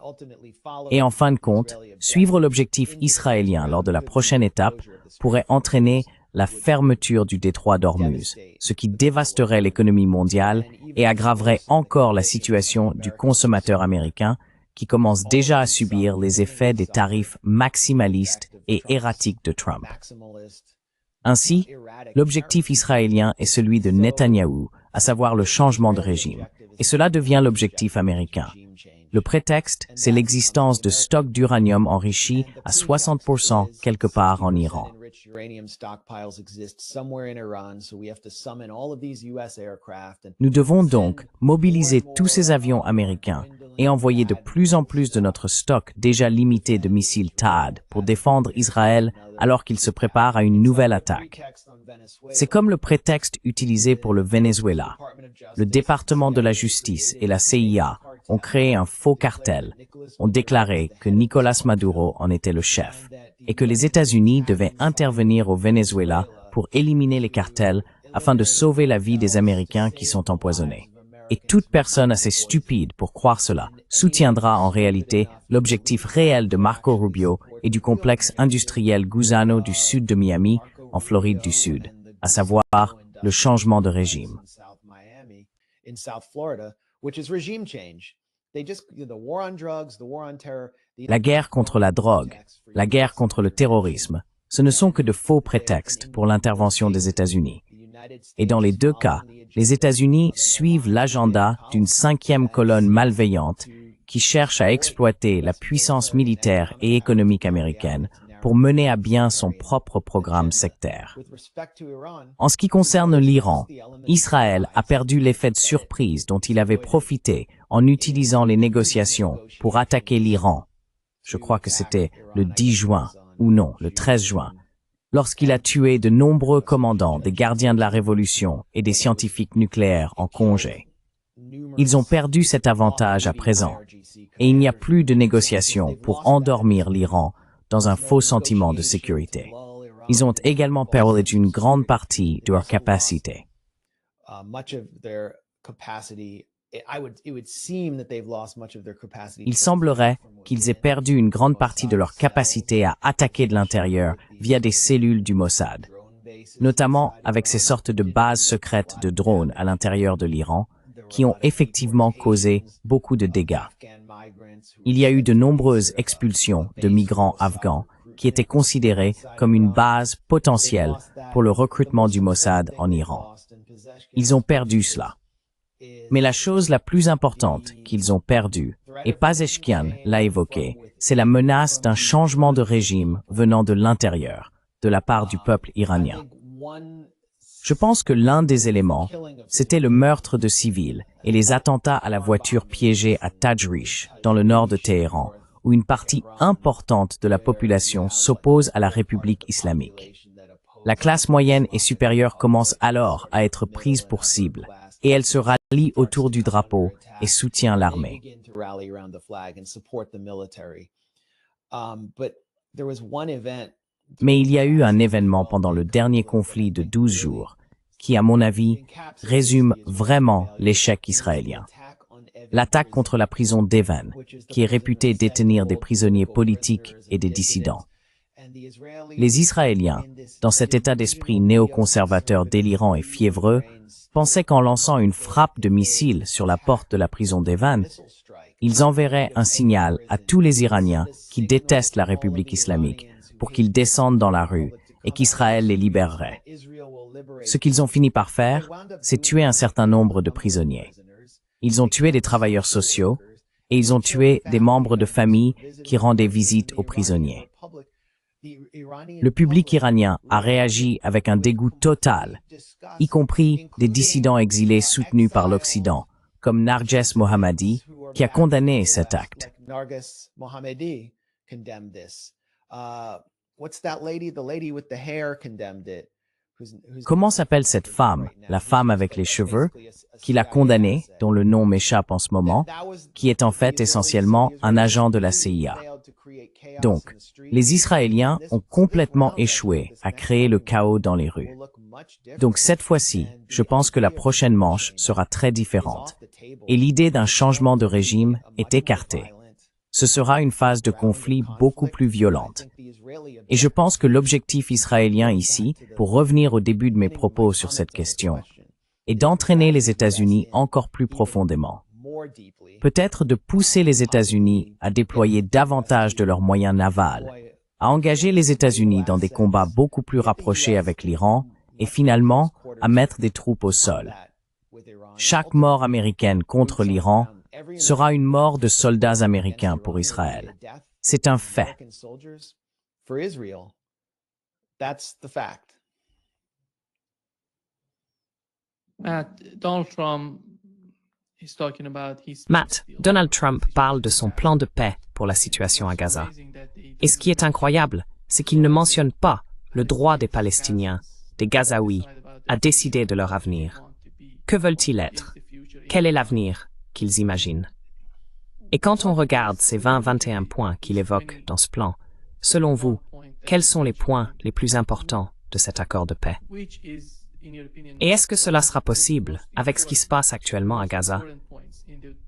Et en fin de compte, suivre l'objectif israélien lors de la prochaine étape pourrait entraîner la fermeture du détroit d'Ormuz, ce qui dévasterait l'économie mondiale et aggraverait encore la situation du consommateur américain qui commence déjà à subir les effets des tarifs maximalistes et erratiques de Trump. Ainsi, l'objectif israélien est celui de Netanyahou, à savoir le changement de régime, et cela devient l'objectif américain. Le prétexte, c'est l'existence de stocks d'uranium enrichi à 60% quelque part en Iran. Nous devons donc mobiliser tous ces avions américains et envoyer de plus en plus de notre stock déjà limité de missiles THAAD pour défendre Israël alors qu'il se prépare à une nouvelle attaque. C'est comme le prétexte utilisé pour le Venezuela. Le département de la justice et la CIA ont créé un faux cartel, ont déclaré que Nicolás Maduro en était le chef et que les États-Unis devaient intervenir au Venezuela pour éliminer les cartels afin de sauver la vie des Américains qui sont empoisonnés. Et toute personne assez stupide pour croire cela soutiendra en réalité l'objectif réel de Marco Rubio et du complexe industriel Guzano du sud de Miami, en Floride du Sud, à savoir le changement de régime. La guerre contre la drogue, la guerre contre le terrorisme, ce ne sont que de faux prétextes pour l'intervention des États-Unis. Et dans les deux cas, les États-Unis suivent l'agenda d'une cinquième colonne malveillante qui cherche à exploiter la puissance militaire et économique américaine pour mener à bien son propre programme sectaire. En ce qui concerne l'Iran, Israël a perdu l'effet de surprise dont il avait profité en utilisant les négociations pour attaquer l'Iran. Je crois que c'était le 10 juin, ou non, le 13 juin, lorsqu'il a tué de nombreux commandants des gardiens de la Révolution et des scientifiques nucléaires en congé. Ils ont perdu cet avantage à présent, et il n'y a plus de négociations pour endormir l'Iran dans un faux sentiment de sécurité. Ils ont également perdu une grande partie de leur capacité. Il semblerait qu'ils aient perdu une grande partie de leur capacité à attaquer de l'intérieur via des cellules du Mossad, notamment avec ces sortes de bases secrètes de drones à l'intérieur de l'Iran, qui ont effectivement causé beaucoup de dégâts. Il y a eu de nombreuses expulsions de migrants afghans qui étaient considérés comme une base potentielle pour le recrutement du Mossad en Iran. Ils ont perdu cela. Mais la chose la plus importante qu'ils ont perdue, et Pazeshkian l'a évoqué, c'est la menace d'un changement de régime venant de l'intérieur, de la part du peuple iranien. Je pense que l'un des éléments, c'était le meurtre de civils et les attentats à la voiture piégée à Tajrish, dans le nord de Téhéran, où une partie importante de la population s'oppose à la République islamique. La classe moyenne et supérieure commence alors à être prise pour cible, et elle se rallie autour du drapeau et soutient l'armée. Mais il y a eu un événement pendant le dernier conflit de 12 jours qui, à mon avis, résume vraiment l'échec israélien. L'attaque contre la prison d'Evan, qui est réputée détenir des prisonniers politiques et des dissidents. Les Israéliens, dans cet état d'esprit néoconservateur délirant et fiévreux, pensaient qu'en lançant une frappe de missile sur la porte de la prison d'Evan, ils enverraient un signal à tous les Iraniens qui détestent la République islamique pour qu'ils descendent dans la rue et qu'Israël les libérerait. Ce qu'ils ont fini par faire, c'est tuer un certain nombre de prisonniers. Ils ont tué des travailleurs sociaux et ils ont tué des membres de famille qui rendaient visite aux prisonniers. Le public iranien a réagi avec un dégoût total, y compris des dissidents exilés soutenus par l'Occident, comme Narges Mohammadi, qui a condamné cet acte. Comment s'appelle cette femme, la femme avec les cheveux, qui l'a condamné, dont le nom m'échappe en ce moment, qui est en fait essentiellement un agent de la CIA. Donc, les Israéliens ont complètement échoué à créer le chaos dans les rues. Donc cette fois-ci, je pense que la prochaine manche sera très différente, et l'idée d'un changement de régime est écartée. Ce sera une phase de conflit beaucoup plus violente. Et je pense que l'objectif israélien ici, pour revenir au début de mes propos sur cette question, est d'entraîner les États-Unis encore plus profondément. Peut-être de pousser les États-Unis à déployer davantage de leurs moyens navals, à engager les États-Unis dans des combats beaucoup plus rapprochés avec l'Iran et finalement à mettre des troupes au sol. Chaque mort américaine contre l'Iran sera une mort de soldats américains pour Israël. C'est un fait. Matt, Donald Trump parle de son plan de paix pour la situation à Gaza. Et ce qui est incroyable, c'est qu'il ne mentionne pas le droit des Palestiniens, des Gazaouis, à décider de leur avenir. Que veulent-ils être? Quel est l'avenir qu'ils imaginent? Et quand on regarde ces 20-21 points qu'il évoque dans ce plan, selon vous, quels sont les points les plus importants de cet accord de paix? Et est-ce que cela sera possible avec ce qui se passe actuellement à Gaza?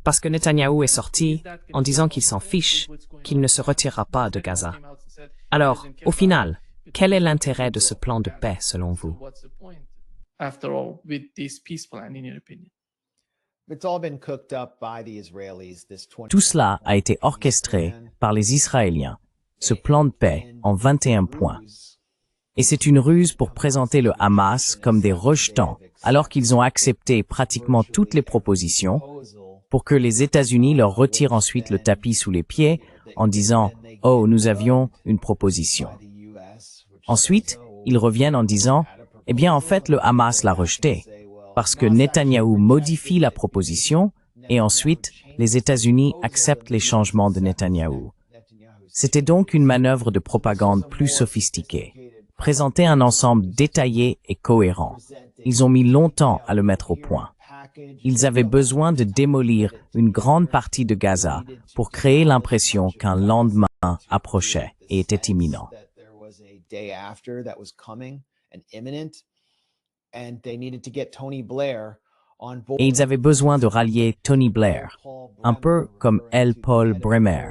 Parce que Netanyahou est sorti en disant qu'il s'en fiche, qu'il ne se retirera pas de Gaza. Alors, au final, quel est l'intérêt de ce plan de paix selon vous? Tout cela a été orchestré par les Israéliens, ce plan de paix en 21 points. Et c'est une ruse pour présenter le Hamas comme des rejetants, alors qu'ils ont accepté pratiquement toutes les propositions, pour que les États-Unis leur retirent ensuite le tapis sous les pieds en disant « Oh, nous avions une proposition ». Ensuite, ils reviennent en disant « Eh bien, en fait, le Hamas l'a rejeté, parce que Netanyahou modifie la proposition et ensuite, les États-Unis acceptent les changements de Netanyahou. » C'était donc une manœuvre de propagande plus sophistiquée. Présenter un ensemble détaillé et cohérent. Ils ont mis longtemps à le mettre au point. Ils avaient besoin de démolir une grande partie de Gaza pour créer l'impression qu'un lendemain approchait et était imminent. Et ils avaient besoin de rallier Tony Blair, un peu comme L. Paul Bremer,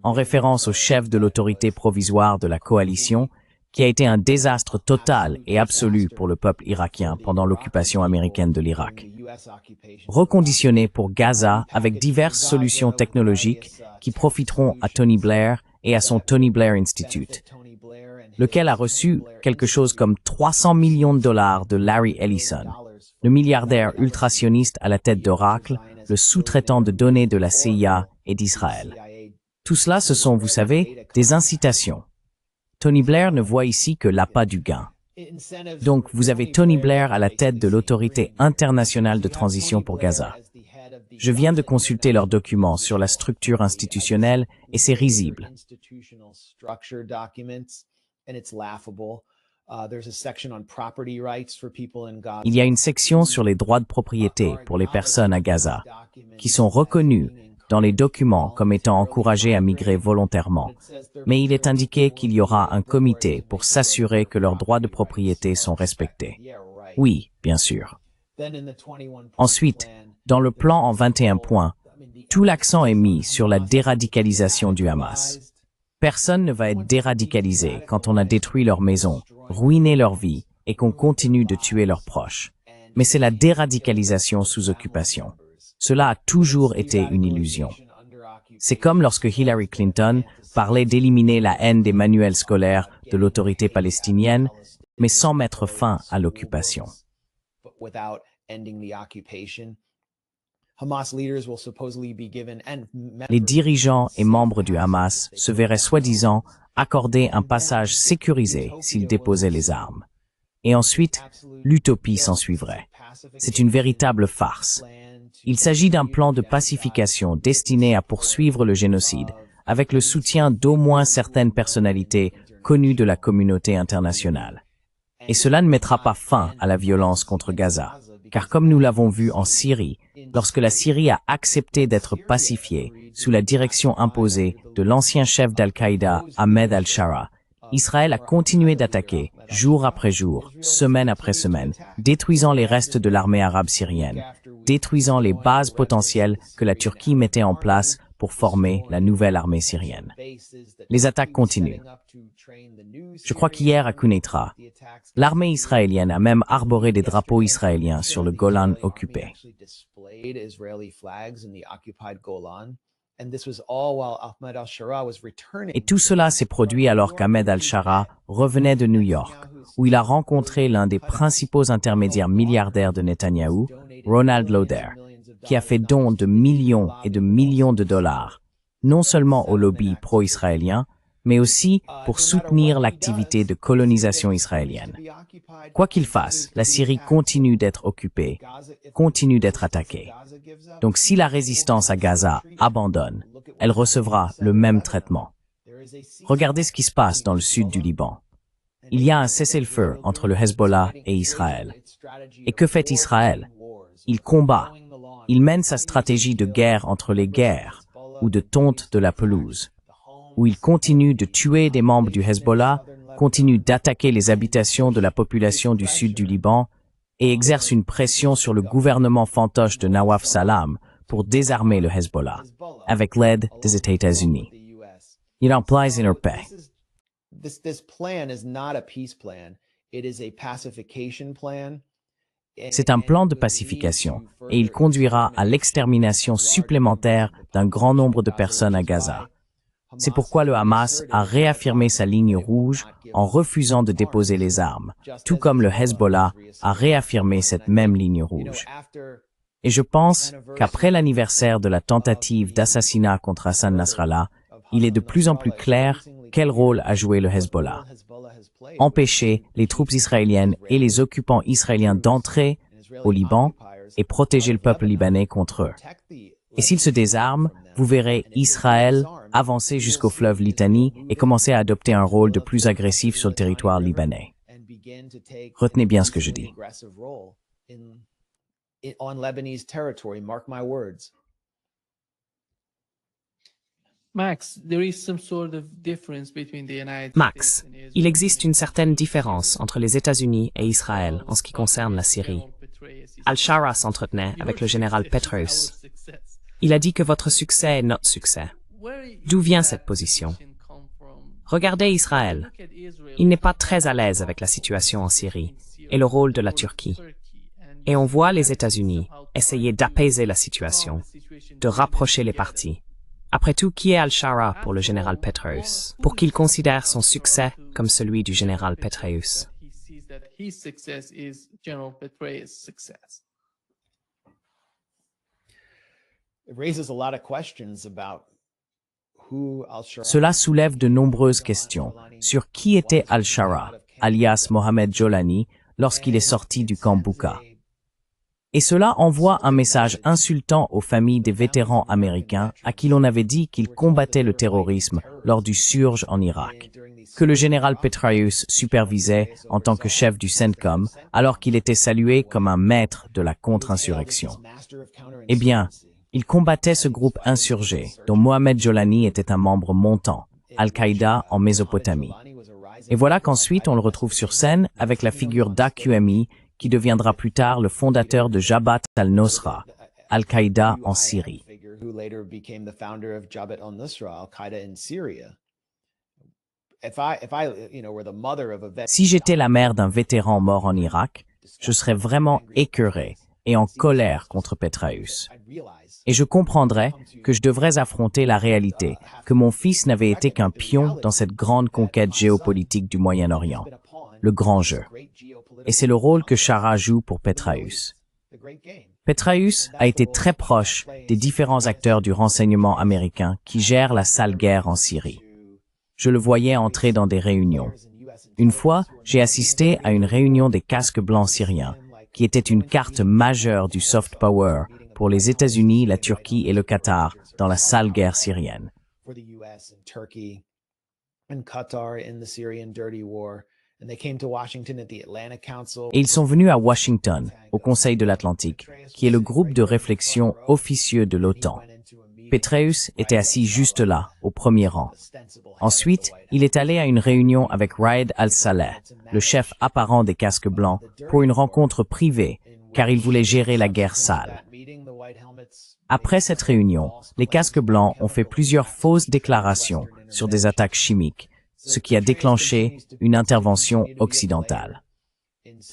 en référence au chef de l'autorité provisoire de la coalition, qui a été un désastre total et absolu pour le peuple irakien pendant l'occupation américaine de l'Irak. Reconditionné pour Gaza avec diverses solutions technologiques qui profiteront à Tony Blair et à son Tony Blair Institute, lequel a reçu quelque chose comme 300 millions de dollars de Larry Ellison, le milliardaire ultrasioniste à la tête d'Oracle, le sous-traitant de données de la CIA et d'Israël. Tout cela, ce sont, vous savez, des incitations. Tony Blair ne voit ici que l'appât du gain. Donc, vous avez Tony Blair à la tête de l'Autorité internationale de transition pour Gaza. Je viens de consulter leurs documents sur la structure institutionnelle et c'est risible. Il y a une section sur les droits de propriété pour les personnes à Gaza, qui sont reconnus dans les documents comme étant encouragés à migrer volontairement, mais il est indiqué qu'il y aura un comité pour s'assurer que leurs droits de propriété sont respectés. Oui, bien sûr. Ensuite, dans le plan en 21 points, tout l'accent est mis sur la déradicalisation du Hamas. Personne ne va être déradicalisé quand on a détruit leur maison, ruiné leur vie et qu'on continue de tuer leurs proches. Mais c'est la déradicalisation sous occupation. Cela a toujours été une illusion. C'est comme lorsque Hillary Clinton parlait d'éliminer la haine des manuels scolaires de l'autorité palestinienne, mais sans mettre fin à l'occupation. Les dirigeants et membres du Hamas se verraient soi-disant accorder un passage sécurisé s'ils déposaient les armes. Et ensuite, l'utopie s'ensuivrait. C'est une véritable farce. Il s'agit d'un plan de pacification destiné à poursuivre le génocide, avec le soutien d'au moins certaines personnalités connues de la communauté internationale. Et cela ne mettra pas fin à la violence contre Gaza, car comme nous l'avons vu en Syrie, lorsque la Syrie a accepté d'être pacifiée sous la direction imposée de l'ancien chef d'Al-Qaïda, Ahmed al-Shara, Israël a continué d'attaquer, jour après jour, semaine après semaine, détruisant les restes de l'armée arabe syrienne, détruisant les bases potentielles que la Turquie mettait en place pour former la nouvelle armée syrienne. Les attaques continuent. Je crois qu'hier à Quneitra, l'armée israélienne a même arboré des drapeaux israéliens sur le Golan occupé. Et tout cela s'est produit alors qu'Ahmed al-Shara revenait de New York, où il a rencontré l'un des principaux intermédiaires milliardaires de Netanyahou, Ronald Lauder, qui a fait don de millions et de millions de dollars, non seulement au lobby pro-israélien, mais aussi pour soutenir l'activité de colonisation israélienne. Quoi qu'il fasse, la Syrie continue d'être occupée, continue d'être attaquée. Donc si la résistance à Gaza abandonne, elle recevra le même traitement. Regardez ce qui se passe dans le sud du Liban. Il y a un cessez-le-feu entre le Hezbollah et Israël. Et que fait Israël? Il combat. Il mène sa stratégie de guerre entre les guerres, ou de tonte de la pelouse, où il continue de tuer des membres du Hezbollah, continue d'attaquer les habitations de la population du sud du Liban et exerce une pression sur le gouvernement fantoche de Nawaf Salam pour désarmer le Hezbollah, avec l'aide des États-Unis. Il implies une paix. C'est un plan de pacification et il conduira à l'extermination supplémentaire d'un grand nombre de personnes à Gaza. C'est pourquoi le Hamas a réaffirmé sa ligne rouge en refusant de déposer les armes, tout comme le Hezbollah a réaffirmé cette même ligne rouge. Et je pense qu'après l'anniversaire de la tentative d'assassinat contre Hassan Nasrallah, il est de plus en plus clair quel rôle a joué le Hezbollah? Empêcher les troupes israéliennes et les occupants israéliens d'entrer au Liban et protéger le peuple libanais contre eux. Et s'ils se désarment, vous verrez Israël avancer jusqu'au fleuve Litanie et commencer à adopter un rôle de plus agressif sur le territoire libanais. Retenez bien ce que je dis. Max, il existe une certaine différence entre les États-Unis et Israël en ce qui concerne la Syrie. Al-Shara s'entretenait avec le général Petraeus. Il a dit que votre succès est notre succès. D'où vient cette position? Regardez Israël. Il n'est pas très à l'aise avec la situation en Syrie et le rôle de la Turquie. Et on voit les États-Unis essayer d'apaiser la situation, de rapprocher les parties. Après tout, qui est Al-Shara pour le général Petraeus, pour qu'il considère son succès comme celui du général Petraeus? Cela soulève de nombreuses questions sur qui était Al-Shara, alias Mohamed Jolani, lorsqu'il est sorti du camp Bouka. Et cela envoie un message insultant aux familles des vétérans américains à qui l'on avait dit qu'ils combattaient le terrorisme lors du surge en Irak, que le général Petraeus supervisait en tant que chef du CENTCOM alors qu'il était salué comme un maître de la contre-insurrection. Eh bien, il combattait ce groupe insurgé dont Mohamed Jolani était un membre montant, Al-Qaïda en Mésopotamie. Et voilà qu'ensuite on le retrouve sur scène avec la figure d'AQMI qui deviendra plus tard le fondateur de Jabhat al-Nusra, Al-Qaïda en Syrie. Si j'étais la mère d'un vétéran mort en Irak, je serais vraiment écœuré et en colère contre Petraeus. Et je comprendrais que je devrais affronter la réalité, que mon fils n'avait été qu'un pion dans cette grande conquête géopolitique du Moyen-Orient, le grand jeu. Et c'est le rôle que Shara joue pour Petraeus. Petraeus a été très proche des différents acteurs du renseignement américain qui gèrent la sale guerre en Syrie. Je le voyais entrer dans des réunions. Une fois, j'ai assisté à une réunion des casques blancs syriens, qui était une carte majeure du soft power pour les États-Unis, la Turquie et le Qatar dans la sale guerre syrienne. Et ils sont venus à Washington, au Conseil de l'Atlantique, qui est le groupe de réflexion officieux de l'OTAN. Petraeus était assis juste là, au premier rang. Ensuite, il est allé à une réunion avec Raed al-Saleh, le chef apparent des casques blancs, pour une rencontre privée, car il voulait gérer la guerre sale. Après cette réunion, les casques blancs ont fait plusieurs fausses déclarations sur des attaques chimiques, ce qui a déclenché une intervention occidentale.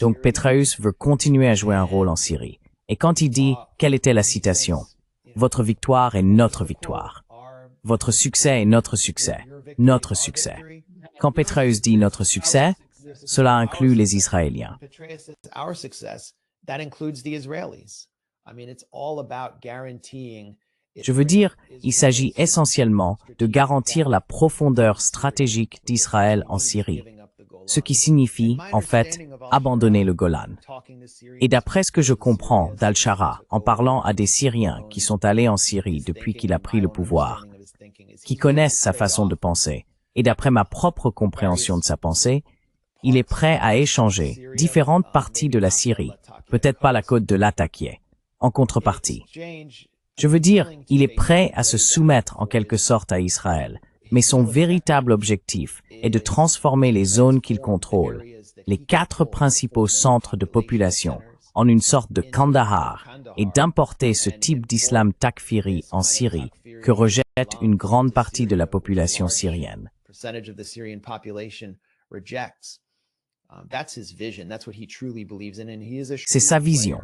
Donc Petraeus veut continuer à jouer un rôle en Syrie. Et quand il dit, quelle était la citation? Votre victoire est notre victoire. Votre succès est notre succès. Notre succès. Quand Petraeus dit notre succès, cela inclut les Israéliens. Je veux dire, il s'agit essentiellement de garantir la profondeur stratégique d'Israël en Syrie, ce qui signifie, en fait, abandonner le Golan. Et d'après ce que je comprends d'Al-Shara, en parlant à des Syriens qui sont allés en Syrie depuis qu'il a pris le pouvoir, qui connaissent sa façon de penser, et d'après ma propre compréhension de sa pensée, il est prêt à échanger différentes parties de la Syrie, peut-être pas la côte de Latakia, en contrepartie. Je veux dire, il est prêt à se soumettre en quelque sorte à Israël, mais son véritable objectif est de transformer les zones qu'il contrôle, les 4 principaux centres de population, en une sorte de Kandahar et d'importer ce type d'islam takfiri en Syrie que rejette une grande partie de la population syrienne. C'est sa vision.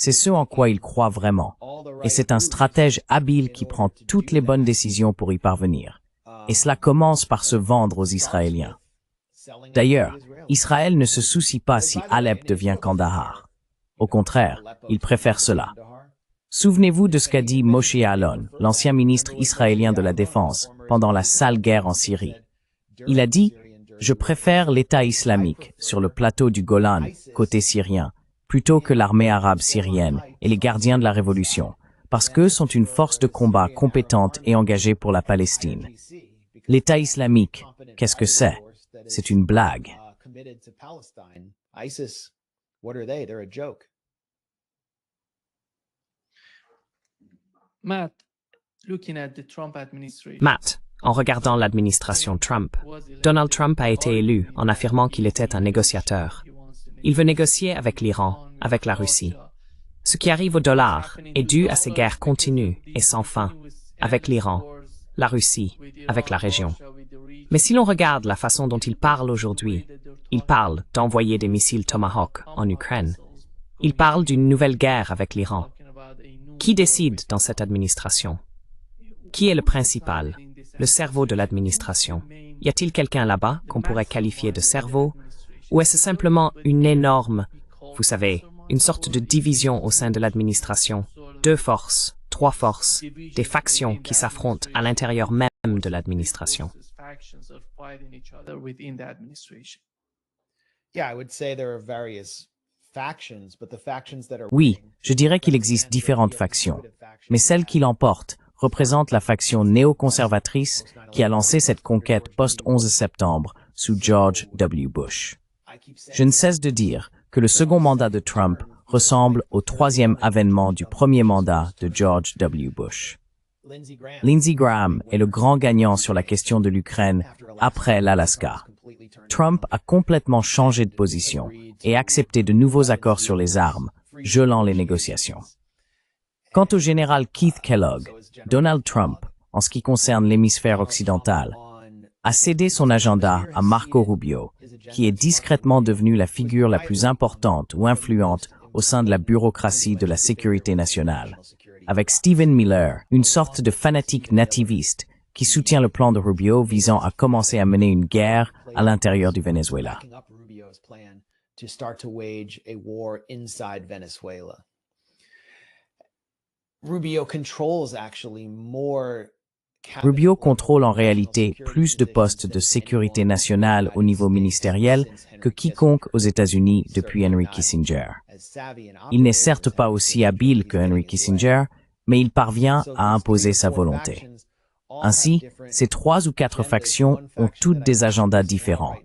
C'est ce en quoi il croit vraiment. Et c'est un stratège habile qui prend toutes les bonnes décisions pour y parvenir. Et cela commence par se vendre aux Israéliens. D'ailleurs, Israël ne se soucie pas si Alep devient Kandahar. Au contraire, il préfère cela. Souvenez-vous de ce qu'a dit Moshe Alon, l'ancien ministre israélien de la Défense, pendant la sale guerre en Syrie. Il a dit « Je préfère l'État islamique sur le plateau du Golan, côté syrien, plutôt que l'armée arabe syrienne et les gardiens de la révolution, parce qu'eux sont une force de combat compétente et engagée pour la Palestine. L'État islamique, qu'est-ce que c'est? C'est une blague. » Matt, en regardant l'administration Trump, Donald Trump a été élu en affirmant qu'il était un négociateur. Il veut négocier avec l'Iran, avec la Russie. Ce qui arrive au dollar est dû à ces guerres continues et sans fin, avec l'Iran, la Russie, avec la région. Mais si l'on regarde la façon dont il parle aujourd'hui, il parle d'envoyer des missiles Tomahawk en Ukraine. Il parle d'une nouvelle guerre avec l'Iran. Qui décide dans cette administration? Qui est le principal, le cerveau de l'administration? Y a-t-il quelqu'un là-bas qu'on pourrait qualifier de cerveau? Ou est-ce simplement une énorme, vous savez, une sorte de division au sein de l'administration, 2 forces, 3 forces, des factions qui s'affrontent à l'intérieur même de l'administration? Oui, je dirais qu'il existe différentes factions, mais celle qui l'emporte représente la faction néoconservatrice qui a lancé cette conquête post-11 septembre sous George W. Bush. Je ne cesse de dire que le second mandat de Trump ressemble au 3e avènement du premier mandat de George W. Bush. Lindsey Graham est le grand gagnant sur la question de l'Ukraine après l'Alaska. Trump a complètement changé de position et accepté de nouveaux accords sur les armes, gelant les négociations. Quant au général Keith Kellogg, Donald Trump, en ce qui concerne l'hémisphère occidental, a cédé son agenda à Marco Rubio, qui est discrètement devenu la figure la plus importante ou influente au sein de la bureaucratie de la sécurité nationale, avec Stephen Miller, une sorte de fanatique nativiste qui soutient le plan de Rubio visant à commencer à mener une guerre à l'intérieur du Venezuela. Rubio contrôle en réalité plus de postes de sécurité nationale au niveau ministériel que quiconque aux États-Unis depuis Henry Kissinger. Il n'est certes pas aussi habile que Henry Kissinger, mais il parvient à imposer sa volonté. Ainsi, ces 3 ou 4 factions ont toutes des agendas différents.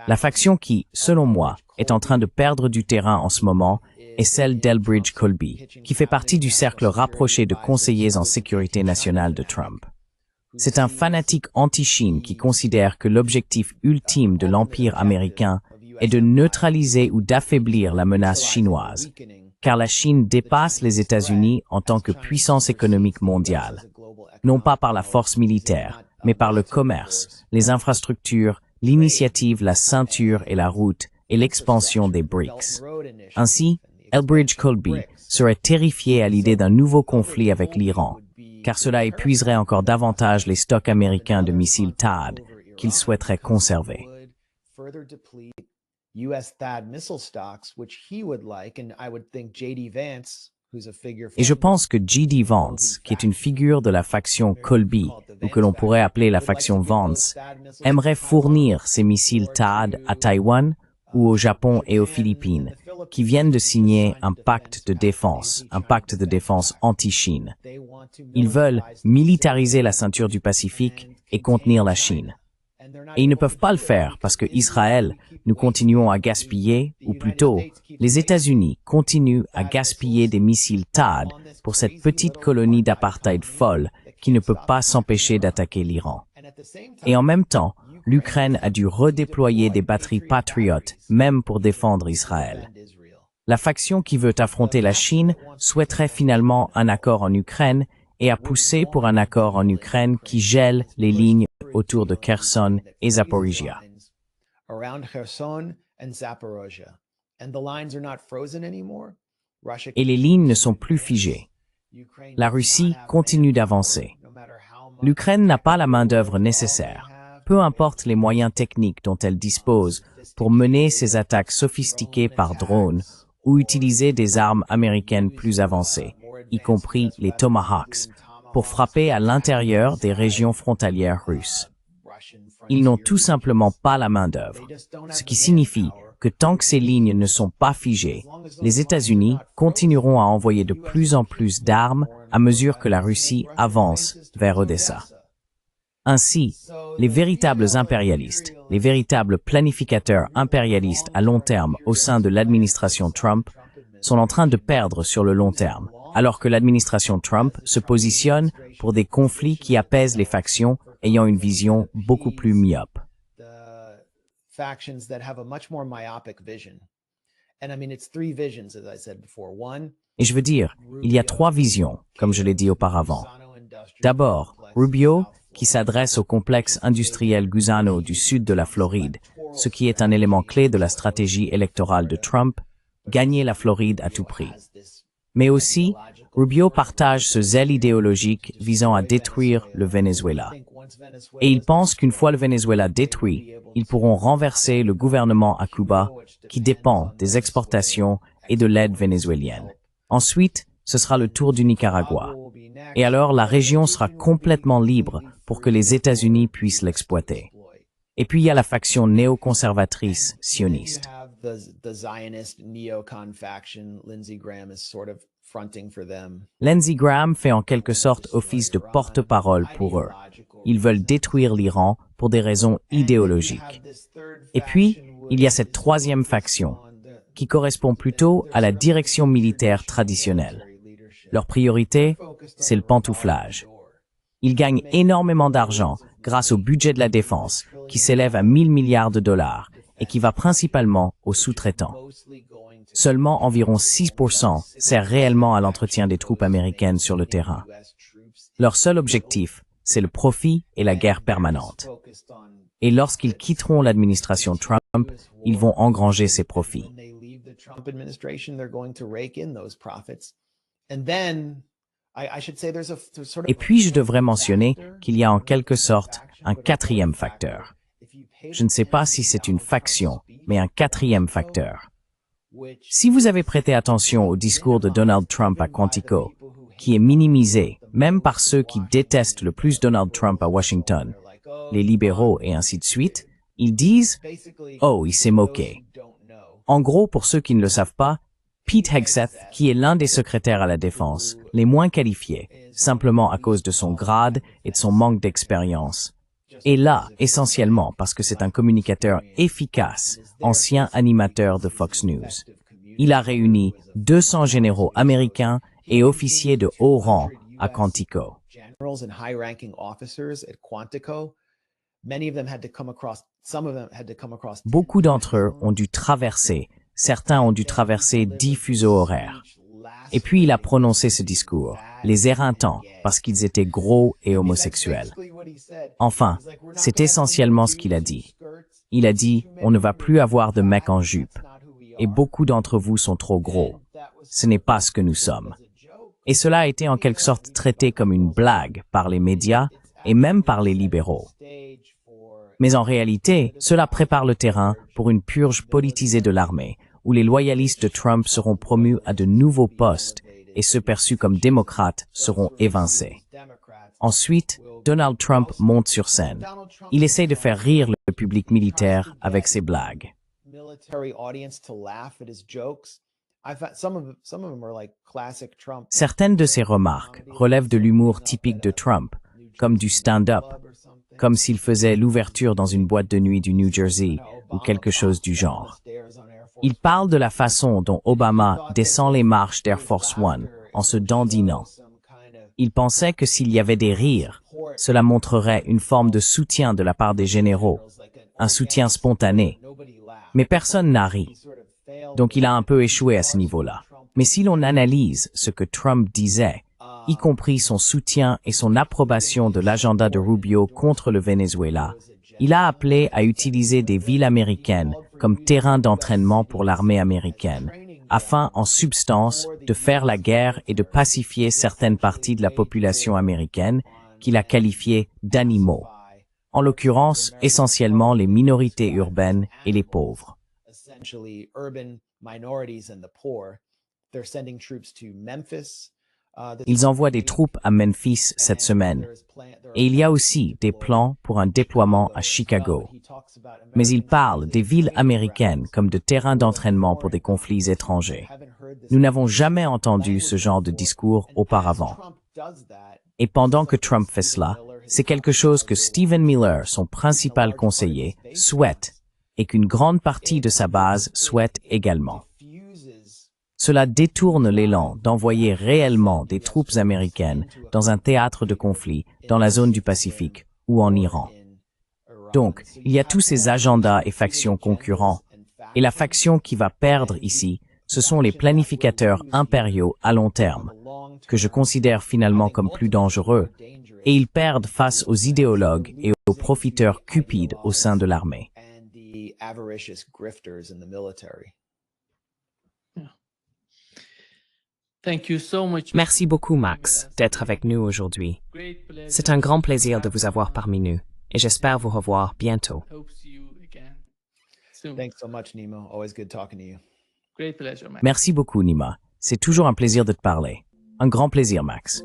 La faction qui, selon moi, est en train de perdre du terrain en ce moment est celle d'Elbridge Colby, qui fait partie du cercle rapproché de conseillers en sécurité nationale de Trump. C'est un fanatique anti-Chine qui considère que l'objectif ultime de l'Empire américain est de neutraliser ou d'affaiblir la menace chinoise, car la Chine dépasse les États-Unis en tant que puissance économique mondiale, non pas par la force militaire, mais par le commerce, les infrastructures, l'initiative, la ceinture et la route, et l'expansion des BRICS. Ainsi, Elbridge Colby serait terrifié à l'idée d'un nouveau conflit avec l'Iran, car cela épuiserait encore davantage les stocks américains de missiles THAAD qu'il souhaiterait conserver. Et je pense que J.D. Vance, qui est une figure de la faction Colby, ou que l'on pourrait appeler la faction Vance, aimerait fournir ces missiles THAAD à Taïwan ou au Japon et aux Philippines, qui viennent de signer un pacte de défense anti-Chine. Ils veulent militariser la ceinture du Pacifique et contenir la Chine. Et ils ne peuvent pas le faire parce que Israël, nous continuons à gaspiller, ou plutôt, les États-Unis continuent à gaspiller des missiles THAAD pour cette petite colonie d'apartheid folle qui ne peut pas s'empêcher d'attaquer l'Iran. Et en même temps, l'Ukraine a dû redéployer des batteries Patriot, même pour défendre Israël. La faction qui veut affronter la Chine souhaiterait finalement un accord en Ukraine et a poussé pour un accord en Ukraine qui gèle les lignes autour de Kherson et Zaporizhia. Et les lignes ne sont plus figées. La Russie continue d'avancer. L'Ukraine n'a pas la main-d'œuvre nécessaire, peu importe les moyens techniques dont elle dispose pour mener ses attaques sophistiquées par drone ou utiliser des armes américaines plus avancées, y compris les Tomahawks, pour frapper à l'intérieur des régions frontalières russes. Ils n'ont tout simplement pas la main-d'œuvre, ce qui signifie que tant que ces lignes ne sont pas figées, les États-Unis continueront à envoyer de plus en plus d'armes à mesure que la Russie avance vers Odessa. Ainsi, les véritables impérialistes, les véritables planificateurs impérialistes à long terme au sein de l'administration Trump sont en train de perdre sur le long terme, alors que l'administration Trump se positionne pour des conflits qui apaisent les factions ayant une vision beaucoup plus myope. Et je veux dire, il y a trois visions, comme je l'ai dit auparavant. D'abord, Rubio, qui s'adresse au complexe industriel Gusano du sud de la Floride, ce qui est un élément clé de la stratégie électorale de Trump, gagner la Floride à tout prix. Mais aussi, Rubio partage ce zèle idéologique visant à détruire le Venezuela. Et il pense qu'une fois le Venezuela détruit, ils pourront renverser le gouvernement à Cuba, qui dépend des exportations et de l'aide vénézuélienne. Ensuite, ce sera le tour du Nicaragua. Et alors, la région sera complètement libre pour que les États-Unis puissent l'exploiter. Et puis, il y a la faction néoconservatrice sioniste. Lindsey Graham fait en quelque sorte office de porte-parole pour eux. Ils veulent détruire l'Iran pour des raisons idéologiques. Et puis, il y a cette troisième faction, qui correspond plutôt à la direction militaire traditionnelle. Leur priorité, c'est le pantouflage. Ils gagnent énormément d'argent grâce au budget de la défense, qui s'élève à 1000 milliards de dollars et qui va principalement aux sous-traitants. Seulement environ 6% sert réellement à l'entretien des troupes américaines sur le terrain. Leur seul objectif, c'est le profit et la guerre permanente. Et lorsqu'ils quitteront l'administration Trump, ils vont engranger ces profits. Et puis je devrais mentionner qu'il y a en quelque sorte un quatrième facteur. Je ne sais pas si c'est une faction, mais un quatrième facteur. Si vous avez prêté attention au discours de Donald Trump à Quantico, qui est minimisé même par ceux qui détestent le plus Donald Trump à Washington, les libéraux et ainsi de suite, ils disent « Oh, il s'est moqué ». En gros, pour ceux qui ne le savent pas, Pete Hegseth, qui est l'un des secrétaires à la défense, les moins qualifiés, simplement à cause de son grade et de son manque d'expérience, est là essentiellement parce que c'est un communicateur efficace, ancien animateur de Fox News. Il a réuni 200 généraux américains et officiers de haut rang à Quantico. Beaucoup d'entre eux ont dû traverser, certains ont dû traverser 10 fuseaux horaires. Et puis il a prononcé ce discours, les éreintants, parce qu'ils étaient gros et homosexuels. Enfin, c'est essentiellement ce qu'il a dit. Il a dit, on ne va plus avoir de mecs en jupe. Et beaucoup d'entre vous sont trop gros. Ce n'est pas ce que nous sommes. Et cela a été en quelque sorte traité comme une blague par les médias et même par les libéraux. Mais en réalité, cela prépare le terrain pour une purge politisée de l'armée, où les loyalistes de Trump seront promus à de nouveaux postes et ceux perçus comme démocrates seront évincés. Ensuite, Donald Trump monte sur scène. Il essaie de faire rire le public militaire avec ses blagues. Certaines de ses remarques relèvent de l'humour typique de Trump, comme du stand-up, comme s'il faisait l'ouverture dans une boîte de nuit du New Jersey ou quelque chose du genre. Il parle de la façon dont Obama descend les marches d'Air Force One en se dandinant. Il pensait que s'il y avait des rires, cela montrerait une forme de soutien de la part des généraux, un soutien spontané. Mais personne n'a ri. Donc il a un peu échoué à ce niveau-là. Mais si l'on analyse ce que Trump disait, y compris son soutien et son approbation de l'agenda de Rubio contre le Venezuela, il a appelé à utiliser des villes américaines comme terrain d'entraînement pour l'armée américaine, afin, en substance, de faire la guerre et de pacifier certaines parties de la population américaine qu'il a qualifiées d'animaux, en l'occurrence essentiellement les minorités urbaines et les pauvres. Ils envoient des troupes à Memphis cette semaine. Et il y a aussi des plans pour un déploiement à Chicago. Mais il parle des villes américaines comme de terrains d'entraînement pour des conflits étrangers. Nous n'avons jamais entendu ce genre de discours auparavant. Et pendant que Trump fait cela, c'est quelque chose que Stephen Miller, son principal conseiller, souhaite et qu'une grande partie de sa base souhaite également. Cela détourne l'élan d'envoyer réellement des troupes américaines dans un théâtre de conflit dans la zone du Pacifique ou en Iran. Donc, il y a tous ces agendas et factions concurrents. Et la faction qui va perdre ici, ce sont les planificateurs impériaux à long terme, que je considère finalement comme plus dangereux, et ils perdent face aux idéologues et aux profiteurs cupides au sein de l'armée. Merci beaucoup, Max, d'être avec nous aujourd'hui. C'est un grand plaisir de vous avoir parmi nous, et j'espère vous revoir bientôt. Merci beaucoup, Nima. C'est toujours un plaisir de te parler. Un grand plaisir, Max.